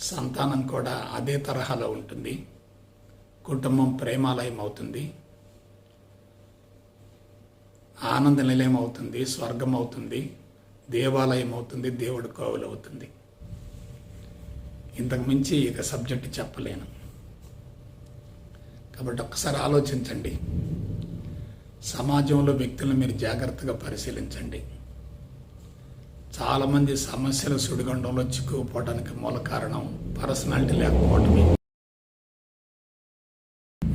సంతానం కూడా అదే తరహాలో ఉంటుంది. కుటుంబం ప్రేమాలయం అవుతుంది, ఆనంద నిలయం అవుతుంది, స్వర్గం అవుతుంది, దేవాలయం అవుతుంది, దేవుడి కోవెలు అవుతుంది. ఇంతకు మించి ఇక సబ్జెక్టు చెప్పలేను. కాబట్టి ఒక్కసారి ఆలోచించండి. సమాజంలో వ్యక్తులను మీరు జాగ్రత్తగా పరిశీలించండి. చాలామంది సమస్యల సుడిగుండంలో చిక్కుకుపోవడానికి మూల కారణం పర్సనాలిటీ లేకపోవటమే,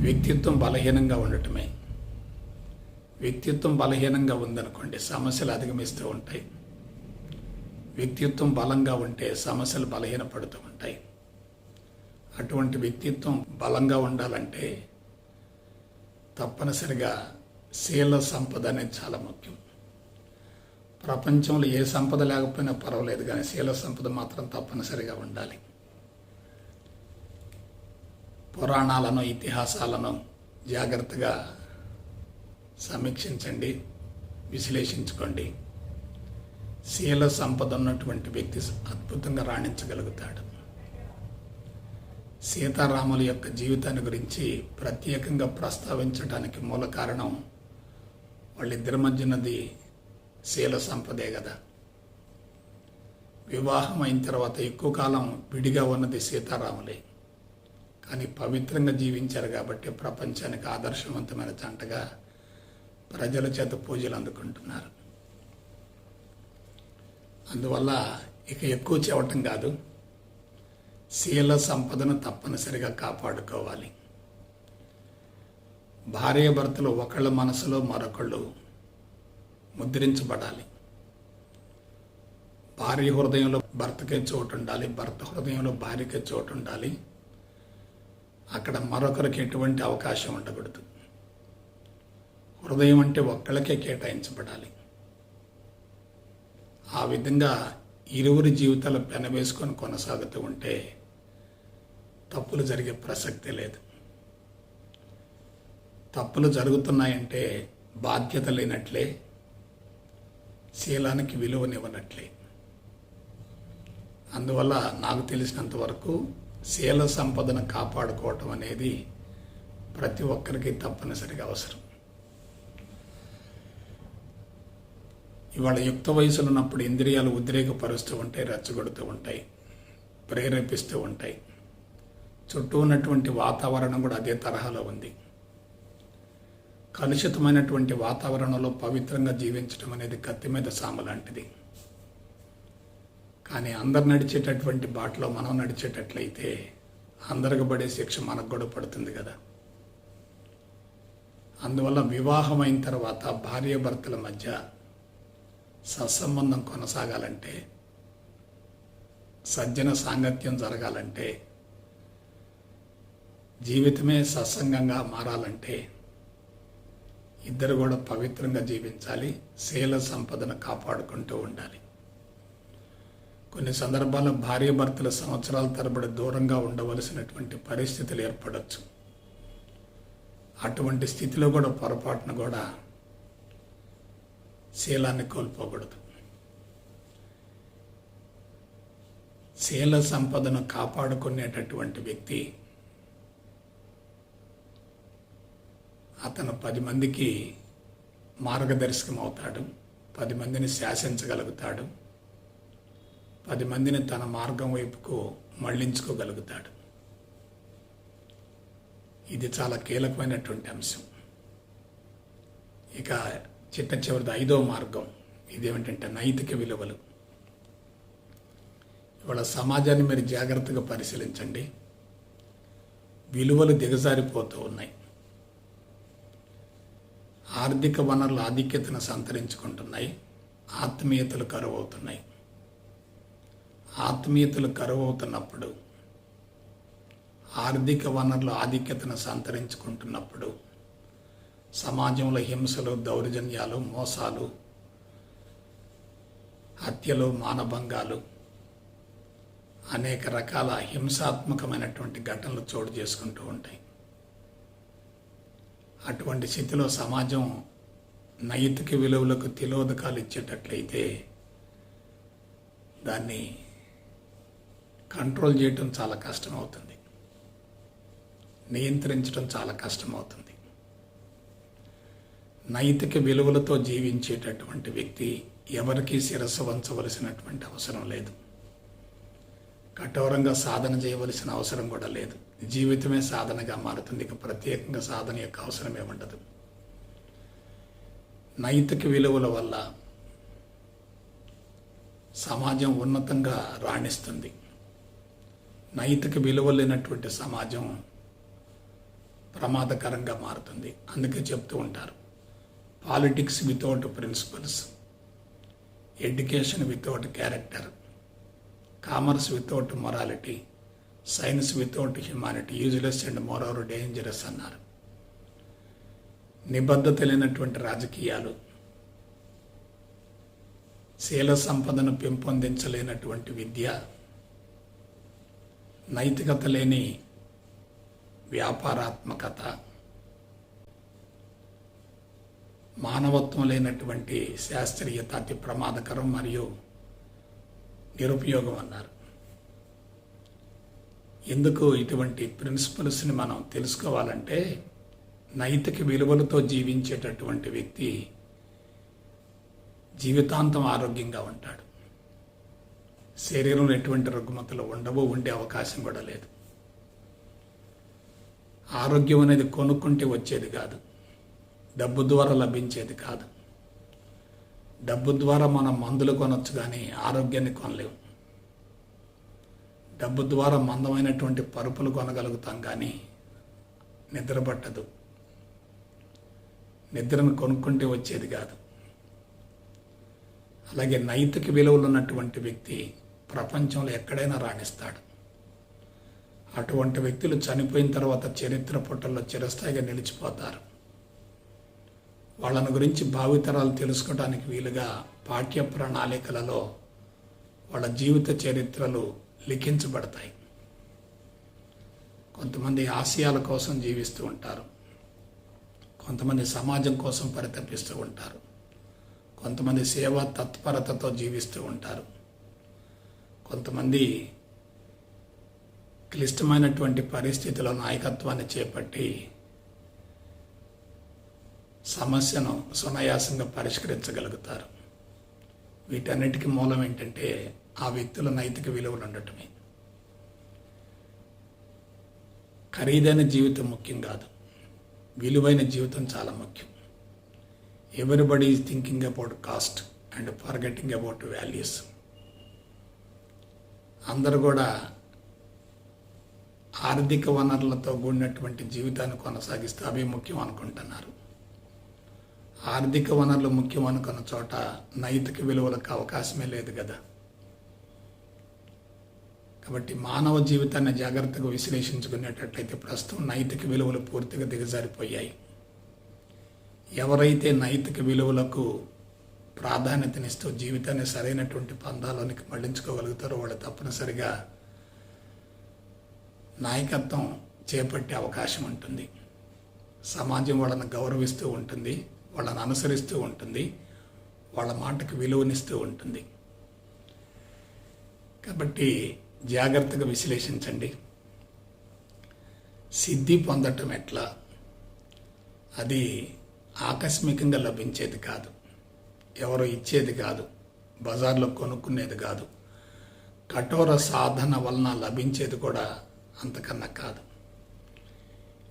వ్యక్తిత్వం బలహీనంగా ఉండటమే. వ్యక్తిత్వం బలహీనంగా ఉందనుకోండి, సమస్యలు అధిగమిస్తూ ఉంటాయి. వ్యక్తిత్వం బలంగా ఉంటే సమస్యలు బలహీనపడుతూ ఉంటాయి. అటువంటి వ్యక్తిత్వం బలంగా ఉండాలంటే తప్పనిసరిగా శీల సంపద అనేది చాలా ముఖ్యం. ప్రపంచంలో ఏ సంపద లేకపోయినా పర్వాలేదు, కానీ శీల సంపద మాత్రం తప్పనిసరిగా ఉండాలి. పురాణాలను, ఇతిహాసాలను జాగ్రత్తగా సమీక్షించండి, విశ్లేషించుకోండి. శీల సంపద ఉన్నటువంటి వ్యక్తి అద్భుతంగా రాణించగలుగుతాడు. సీతారాముల యొక్క జీవితాన్ని గురించి ప్రత్యేకంగా ప్రస్తావించడానికి మూల కారణం వాళ్ళిద్దరి మధ్యనది శీల సంపదే కదా. వివాహం అయిన తర్వాత ఎక్కువ కాలం విడిగా ఉన్నది సీతారాములే, కానీ పవిత్రంగా జీవించారు కాబట్టి ప్రపంచానికి ఆదర్శవంతమైన జంటగా ప్రజల చేత పూజలు అందుకుంటున్నారు. అందువల్ల ఇక ఎక్కువ చెప్పటం కాదు, శీల సంపదను తప్పనిసరిగా కాపాడుకోవాలి. భార్యాభర్తలు ఒకళ్ళ మనసులో మరొకళ్ళు ముద్రించబడాలి. భార్య హృదయంలో భర్తకే చోటు ఉండాలి, భర్త హృదయంలో భార్యకే చోటు ఉండాలి. అక్కడ మరొకరికి ఎటువంటి అవకాశం ఉండకూడదు. హృదయం అంటే ఒక్కళ్ళకే కేటాయించబడాలి. ఆ విధంగా ఇరువురి జీవితాలు పెనవేసుకొని కొనసాగుతూ ఉంటే తప్పులు జరిగే ప్రసక్తే లేదు. తప్పులు జరుగుతున్నాయంటే బాధ్యత లేనట్లే, శీలానికి విలువనివ్వనట్లే. అందువల్ల నాకు తెలిసినంత వరకు శీల సంపదను కాపాడుకోవటం అనేది ప్రతి ఒక్కరికి తప్పనిసరిగా అవసరం. ఇవాళ యుక్త వయసులో ఉన్నప్పుడు ఇంద్రియాలు ఉద్రేకపరుస్తూ ఉంటాయి, రెచ్చగొడుతూ ఉంటాయి, ప్రేరేపిస్తూ ఉంటాయి. చుట్టూ ఉన్నటువంటి వాతావరణం కూడా అదే తరహాలో ఉంది. కలుషితమైనటువంటి వాతావరణంలో పవిత్రంగా జీవించడం అనేది కత్తి మీద సాము లాంటిది. కానీ అందరు నడిచేటటువంటి బాటలో మనం నడిచేటట్లయితే అందరికి పడే శిక్ష మనకు కూడా పడుతుంది కదా. అందువల్ల వివాహం అయిన తర్వాత భార్యాభర్తల మధ్య సత్సంబంధం కొనసాగాలంటే, సజ్జన సాంగత్యం జరగాలంటే, జీవితమే సత్సంగంగా మారాలంటే ఇద్దరు కూడా పవిత్రంగా జీవించాలి, శీల సంపదను కాపాడుకుంటూ ఉండాలి. కొన్ని సందర్భాల్లో భార్యాభర్తల సంవత్సరాల తరబడి దూరంగా ఉండవలసినటువంటి పరిస్థితులు ఏర్పడవచ్చు. అటువంటి స్థితిలో కూడా పొరపాటును కూడా శీలాన్ని కోల్పోకూడదు. శీల సంపదను కాపాడుకునేటటువంటి వ్యక్తి అతను 10 మందికి మార్గదర్శకం అవుతాడు, 10 మందిని శాసించగలుగుతాడు, 10 మందిని తన మార్గం వైపుకు మళ్లించుకోగలుగుతాడు. ఇది చాలా కీలకమైనటువంటి అంశం. ఇక చిట్ట చివరిది 5వ మార్గం, ఇదేమిటంటే నైతిక విలువలు. ఇవాళ సమాజాన్ని మీరు జాగ్రత్తగా పరిశీలించండి. విలువలు దిగజారిపోతూ ఉన్నాయి. ఆర్థిక వనరుల ఆధిక్యతను సంతరించుకుంటున్నాయి. ఆత్మీయతలు కరువు అవుతున్నాయి. ఆత్మీయతలు కరువు అవుతున్నప్పుడు, ఆర్థిక వనరుల ఆధిక్యతను సంతరించుకుంటున్నప్పుడు సమాజంలో హింసలు, దౌర్జన్యాలు, మోసాలు, హత్యలు, మానభంగాలు, అనేక రకాల హింసాత్మకమైనటువంటి ఘటనలు చోటు చేసుకుంటూ ఉంటాయి. అటువంటి స్థితిలో సమాజం నైతిక విలువలకు తిలోదకాలు ఇచ్చేటట్లయితే దాన్ని కంట్రోల్ చేయటం చాలా కష్టమవుతుంది. నియంత్రించడం చాలా కష్టమవుతుంది. నైతిక విలువలతో జీవించేటటువంటి వ్యక్తి ఎవరికీ శిరస్సు వంచవలసినటువంటి అవసరం లేదు. కఠోరంగా సాధన చేయవలసిన అవసరం కూడా లేదు. జీవితమే సాధనగా మారుతుంది. ఇక ప్రత్యేకంగా సాధన యొక్క అవసరమే ఉండదు. నైతిక విలువల వల్ల సమాజం ఉన్నతంగా రాణిస్తుంది. నైతిక విలువలు లేనటువంటి సమాజం ప్రమాదకరంగా మారుతుంది. అందుకే చెప్తూ ఉంటారు, politics without principles, education without character, commerce without morality, science without humanity, useless and more dangerous అన్నారు. నిబద్ధత లేనటువంటి రాజకీయాలు, శీల సంపదను పెంపొందించలేనటువంటి విద్య, నైతికత లేని వ్యాపారాత్మకత, మానవత్వం లేనటువంటి శాస్త్రీయత అతి ప్రమాదకరం మరియు నిరుపయోగం అన్నారు. ఎందుకు ఇటువంటి ప్రిన్సిపల్స్ని మనం తెలుసుకోవాలంటే, నైతిక విలువలతో జీవించేటటువంటి వ్యక్తి జీవితాంతం ఆరోగ్యంగా ఉంటాడు. శరీరంలో ఎటువంటి రుగ్మతలు ఉండవు, ఉండే అవకాశం కూడా లేదు. ఆరోగ్యం అనేది కొనుక్కుంటే వచ్చేది కాదు, డబ్బు ద్వారా లభించేది కాదు. డబ్బు ద్వారా మనం మందులు కొనొచ్చు కానీ ఆరోగ్యాన్ని కొనలేము. డబ్బు ద్వారా మందమైనటువంటి పరుపులు కొనగలుగుతాం కానీ నిద్ర పట్టదు. నిద్రను కొనుక్కుంటే వచ్చేది కాదు. అలాగే నైతిక విలువలు ఉన్నటువంటి వ్యక్తి ప్రపంచంలో ఎక్కడైనా రాణిస్తాడు. అటువంటి వ్యక్తులు చనిపోయిన తర్వాత చరిత్ర పుటల్లో చిరస్థాయిగా నిలిచిపోతారు. వాళ్ళని గురించి భావితరాలు తెలుసుకోవడానికి వీలుగా పాఠ్య ప్రణాళికలలో వాళ్ళ జీవిత చరిత్రలు లిఖించబడతాయి. కొంతమంది ఆశయాల కోసం జీవిస్తూ ఉంటారు, కొంతమంది సమాజం కోసం పరితపిస్తూ ఉంటారు, కొంతమంది సేవా తత్పరతతో జీవిస్తూ ఉంటారు, కొంతమంది క్లిష్టమైనటువంటి పరిస్థితుల్లో నాయకత్వాన్ని చేపట్టి సమస్యను సునాయాసంగా పరిష్కరించగలుగుతారు. వీటన్నిటికీ మూలం ఏంటంటే ఆ వ్యక్తుల నైతిక విలువలు ఉండటమే. ఖరీదైన జీవితం ముఖ్యం కాదు, విలువైన జీవితం చాలా ముఖ్యం. Everybody is thinking about cost and forgetting about values. అందరూ కూడా ఆర్థిక వనరులతో కూడినటువంటి జీవితాన్ని కొనసాగిస్తే అవి ముఖ్యం అనుకుంటున్నారు. ఆర్థిక వనరులు ముఖ్యం అనుకున్న చోట నైతిక విలువలకు అవకాశమే లేదు కదా. కాబట్టి మానవ జీవితాన్ని జాగ్రత్తగా విశ్లేషించుకునేటట్లయితే ప్రస్తుతం నైతిక విలువలు పూర్తిగా దిగజారిపోయాయి. ఎవరైతే నైతిక విలువలకు ప్రాధాన్యతనిస్తూ జీవితాన్ని సరైనటువంటి పందాలోనికి మళ్లించుకోగలుగుతారో వాళ్ళు తప్పనిసరిగా నాయకత్వం చేపట్టే అవకాశం ఉంటుంది. సమాజం వాళ్ళని గౌరవిస్తూ ఉంటుంది, వాళ్ళని అనుసరిస్తూ ఉంటుంది, వాళ్ళ మాటకు విలువనిస్తూ ఉంటుంది. కాబట్టి జాగ్రత్తగా విశ్లేషించండి. సిద్ధి పొందటం ఎట్లా? అది ఆకస్మికంగా లభించేది కాదు, ఎవరో ఇచ్చేది కాదు, బజార్లో కొనుక్కునేది కాదు, కఠోర సాధన వలన లభించేది కూడా అంతకన్నా కాదు.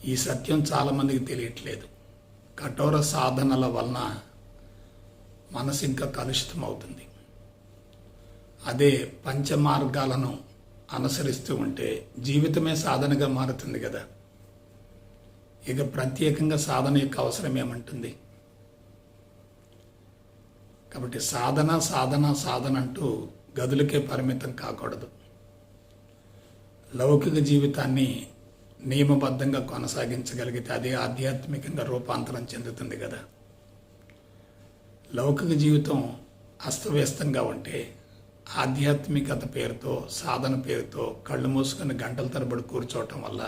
ఈ సత్యం చాలామందికి తెలియట్లేదు. కఠోర సాధనల వలన మనసు ఇంకా కలుషితం అవుతుంది. అదే పంచమార్గాలను అనుసరిస్తూ ఉంటే జీవితమే సాధనగా మారుతుంది కదా. ఇక ప్రత్యేకంగా సాధన యొక్క అవసరం ఏమంటుంది? కాబట్టి సాధన సాధన సాధన అంటూ గదులకే పరిమితం కాకూడదు. లౌకిక జీవితాన్ని నియమబద్ధంగా కొనసాగించగలిగితే అదే ఆధ్యాత్మికంగా రూపాంతరం చెందుతుంది కదా. లౌకిక జీవితం అస్తవ్యస్తంగా ఉంటే ఆధ్యాత్మికత పేరుతో, సాధన పేరుతో కళ్ళు మూసుకొని గంటల తరబడి కూర్చోవటం వల్ల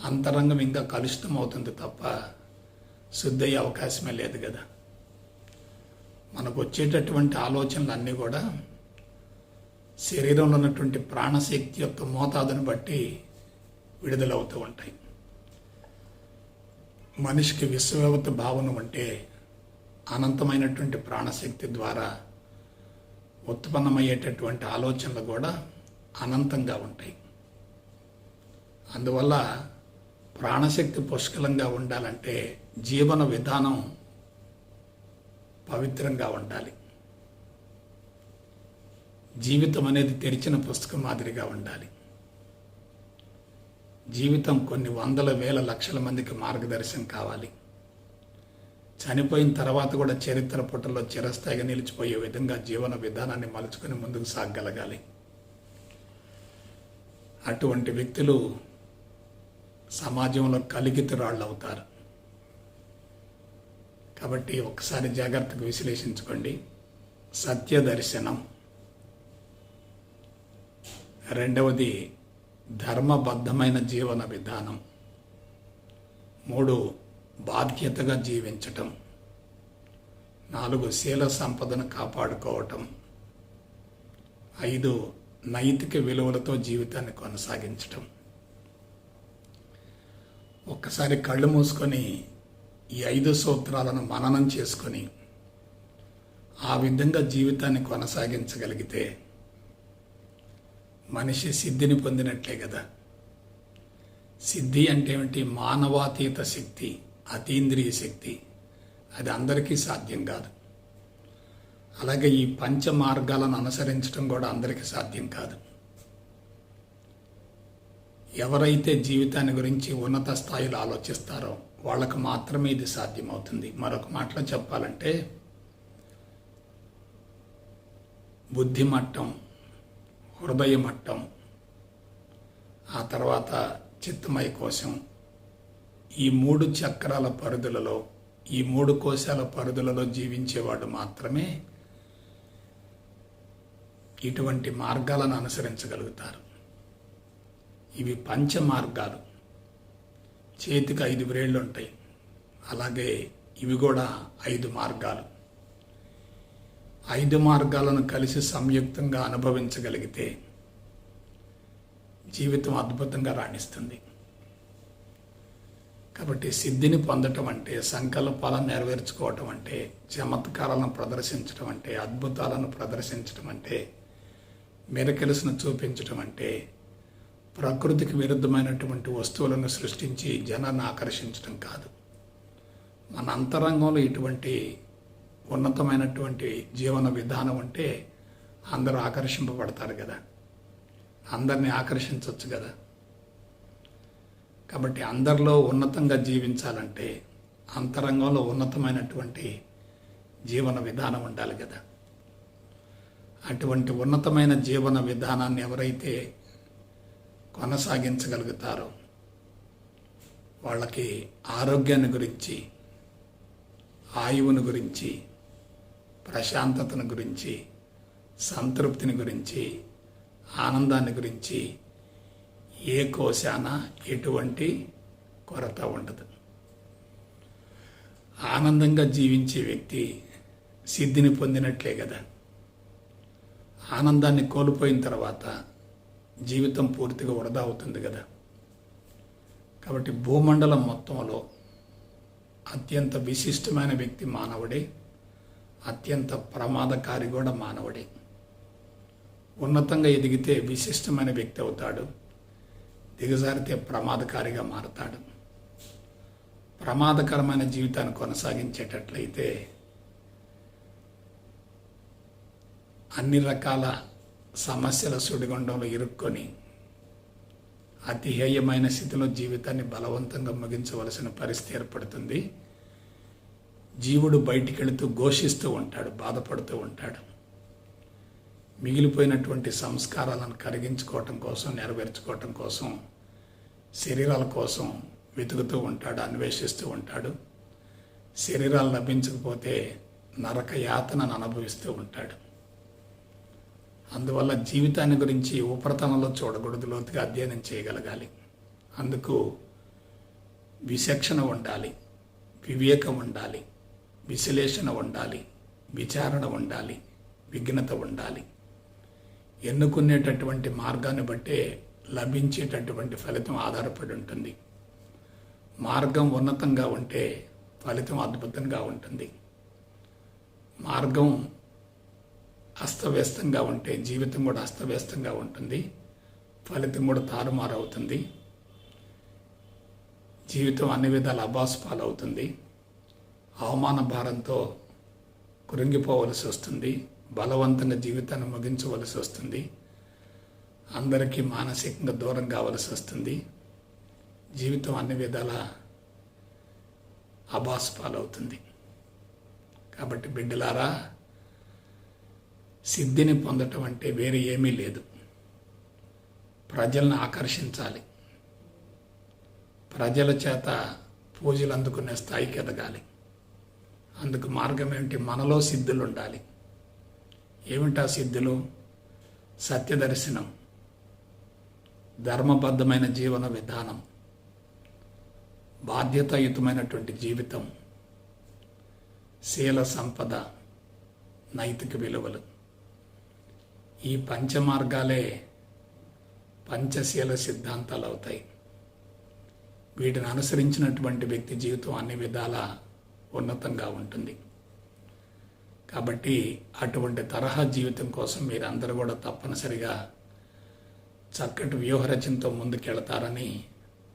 అంతరంగం ఇంకా కలుషితం అవుతుంది తప్ప శుద్ధి అయ్యే అవకాశమే లేదు కదా. మనకు వచ్చేటటువంటి ఆలోచనలు అన్నీ కూడా శరీరంలో ఉన్నటువంటి ప్రాణశక్తి యొక్క మోతాదును బట్టి విడుదలవుతూ ఉంటాయి. మనిషికి విశ్వవ్యాప్త భావన ఉంటే అనంతమైనటువంటి ప్రాణశక్తి ద్వారా ఉత్పన్నమయ్యేటటువంటి ఆలోచనలు కూడా అనంతంగా ఉంటాయి. అందువల్ల ప్రాణశక్తి పుష్కలంగా ఉండాలంటే జీవన విధానం పవిత్రంగా ఉండాలి. జీవితం అనేది తెరిచిన పుస్తకం మాదిరిగా ఉండాలి. జీవితం కొన్ని వందల వేల లక్షల మందికి మార్గదర్శనం కావాలి. చనిపోయిన తర్వాత కూడా చరిత్ర పుటల్లో చిరస్థాయిగా నిలిచిపోయే విధంగా జీవన విధానాన్ని మలుచుకొని ముందుకు సాగగలగాలి. అటువంటి వ్యక్తులు సమాజంలో కలిగితురాళ్ళు అవుతారు. కాబట్టి ఒకసారి జాగ్రత్తగా విశ్లేషించుకోండి. సత్య దర్శనం, రెండవది ధర్మబద్ధమైన జీవన విధానం, 3 బాధ్యతగా జీవించటం, 4 శీల సంపదను కాపాడుకోవటం, 5 నైతిక విలువలతో జీవితాన్ని కొనసాగించటం. ఒక్కసారి కళ్ళు మూసుకొని ఈ 5 సూత్రాలను మననం చేసుకొని ఆ విధంగా జీవితాన్ని కొనసాగించగలిగితే మనిషి సిద్ధిని పొందినట్లే కదా. సిద్ధి అంటే ఏమిటి? మానవాతీత శక్తి, అతీంద్రియ శక్తి. అది అందరికీ సాధ్యం కాదు. అలాగే ఈ పంచ మార్గాలను అనుసరించడం కూడా అందరికీ సాధ్యం కాదు. ఎవరైతే జీవితాన్ని గురించి ఉన్నత స్థాయిలో ఆలోచిస్తారో వాళ్ళకు మాత్రమే ఇది సాధ్యమవుతుంది. మరొక మాటలో చెప్పాలంటే బుద్ధి మట్టం, హృదయ మట్టం, ఆ తర్వాత చిత్తమయ కోశం, ఈ 3 చక్రాల పరిధులలో, ఈ 3 కోశాల పరిధులలో జీవించేవాడు మాత్రమే ఇటువంటి మార్గాలను అనుసరించగలుగుతారు. ఇవి పంచ మార్గాలు. చేతికి 5 వ్రేళ్ళు ఉంటాయి, అలాగే ఇవి కూడా 5 మార్గాలు. 5 మార్గాలను కలిసి సంయుక్తంగా అనుభవించగలిగితే జీవితం అద్భుతంగా రాణిస్తుంది. కాబట్టి సిద్ధిని పొందటం అంటే, సంకల్పాలను నెరవేర్చుకోవటం అంటే, చమత్కారాలను ప్రదర్శించడం అంటే, అద్భుతాలను ప్రదర్శించడం అంటే, మిరకిల్స్ను చూపించటం అంటే, ప్రకృతికి విరుద్ధమైనటువంటి వస్తువులను సృష్టించి జనాన్ని ఆకర్షించడం కాదు. మన అంతరంగంలో ఇటువంటి ఉన్నతమైనటువంటి జీవన విధానం ఉంటే అందరూ ఆకర్షింపబడతారు కదా, అందరినీ ఆకర్షించవచ్చు కదా. కాబట్టి అందరిలో ఉన్నతంగా జీవించాలంటే అంతరంగంలో ఉన్నతమైనటువంటి జీవన విధానం ఉండాలి కదా. అటువంటి ఉన్నతమైన జీవన విధానాన్ని ఎవరైతే కొనసాగించగలుగుతారో వాళ్ళకి ఆరోగ్యాన్ని గురించి, ఆయువుని గురించి, ప్రశాంతతను గురించి, సంతృప్తిని గురించి, ఆనందాన్ని గురించి ఏ కోశాన ఎటువంటి కొరత ఉండదు. ఆనందంగా జీవించే వ్యక్తి సిద్ధిని పొందినట్లే కదా. ఆనందాన్ని కోల్పోయిన తర్వాత జీవితం పూర్తిగా వృధా అవుతుంది కదా. కాబట్టి భూమండలం మొత్తంలో అత్యంత విశిష్టమైన వ్యక్తి మానవుడే, అత్యంత ప్రమాదకారి కూడా మానవుడే. ఉన్నతంగా ఎదిగితే విశిష్టమైన వ్యక్తి అవుతాడు, దిగజారితే ప్రమాదకారిగా మారతాడు. ప్రమాదకరమైన జీవితాన్ని కొనసాగించేటట్లయితే అన్ని రకాల సమస్యల సుడిగుండంలో ఇరుక్కొని అతి హేయమైన స్థితిలో జీవితాన్ని బలవంతంగా ముగించవలసిన పరిస్థితి ఏర్పడుతుంది. జీవుడు బయటికి వెళుతూ ఘోషిస్తూ ఉంటాడు, బాధపడుతూ ఉంటాడు. మిగిలిపోయినటువంటి సంస్కారాలను కరిగించుకోవటం కోసం, నెరవేర్చుకోవటం కోసం, శరీరాల కోసం వెతుకుతూ ఉంటాడు, అన్వేషిస్తూ ఉంటాడు. శరీరాలు లభించకపోతే నరక యాతనను అనుభవిస్తూ ఉంటాడు. అందువల్ల జీవితాన్ని గురించి ఉపరితలంలో చూడకూడదు, లోతుగా అధ్యయనం చేయగలగాలి. అందుకు విచక్షణ ఉండాలి, వివేకం ఉండాలి, విశ్లేషణ ఉండాలి, విచారణ ఉండాలి, విఘ్నత ఉండాలి. ఎన్నుకునేటటువంటి మార్గాన్ని బట్టే లభించేటటువంటి ఫలితం ఆధారపడి ఉంటుంది. మార్గం ఉన్నతంగా ఉంటే ఫలితం అద్భుతంగా ఉంటుంది. మార్గం అస్తవ్యస్తంగా ఉంటే జీవితం కూడా అస్తవ్యస్తంగా ఉంటుంది, ఫలితం కూడా తారుమారు అవుతుంది. జీవితం అన్ని విధాల అభాసుపాలవుతుంది. అవమాన భారంతో కృంగిపోవలసి వస్తుంది, బలవంతంగా జీవితాన్ని ముగించవలసి వస్తుంది, అందరికీ మానసికంగా దూరం కావలసి వస్తుంది. జీవితం అన్ని విధాల అభాసుపాలవుతుంది. కాబట్టి బిడ్డలారా, సిద్ధిని పొందటం అంటే వేరే ఏమీ లేదు. ప్రజలను ఆకర్షించాలి, ప్రజల చేత పూజలు అందుకునే స్థాయికి ఎదగాలి. అందుకు మార్గం ఏమిటి? మనలో సిద్ధులు ఉండాలి. ఏమిటా సిద్ధులు? సత్యదర్శనం, ధర్మబద్ధమైన జీవన విధానం, బాధ్యతాయుతమైనటువంటి జీవితం, శీల సంపద, నైతిక విలువలు. ఈ పంచమార్గాలే పంచశీల సిద్ధాంతాలు అవుతాయి. వీటిని అనుసరించినటువంటి వ్యక్తి జీవితం అన్ని విధాల ఉన్నతంగా ఉంటుంది. కాబట్టి అటువంటి తరహా జీవితం కోసం మీరందరూ కూడా తప్పనిసరిగా చక్కటి వ్యూహరచనతో ముందుకెళ్తారని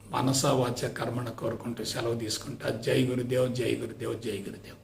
మనసా వాచ కర్మణ కోరుకుంటూ సెలవు తీసుకుంటా. జై గురుదేవ్, జై గురుదేవ్, జై గురుదేవ్.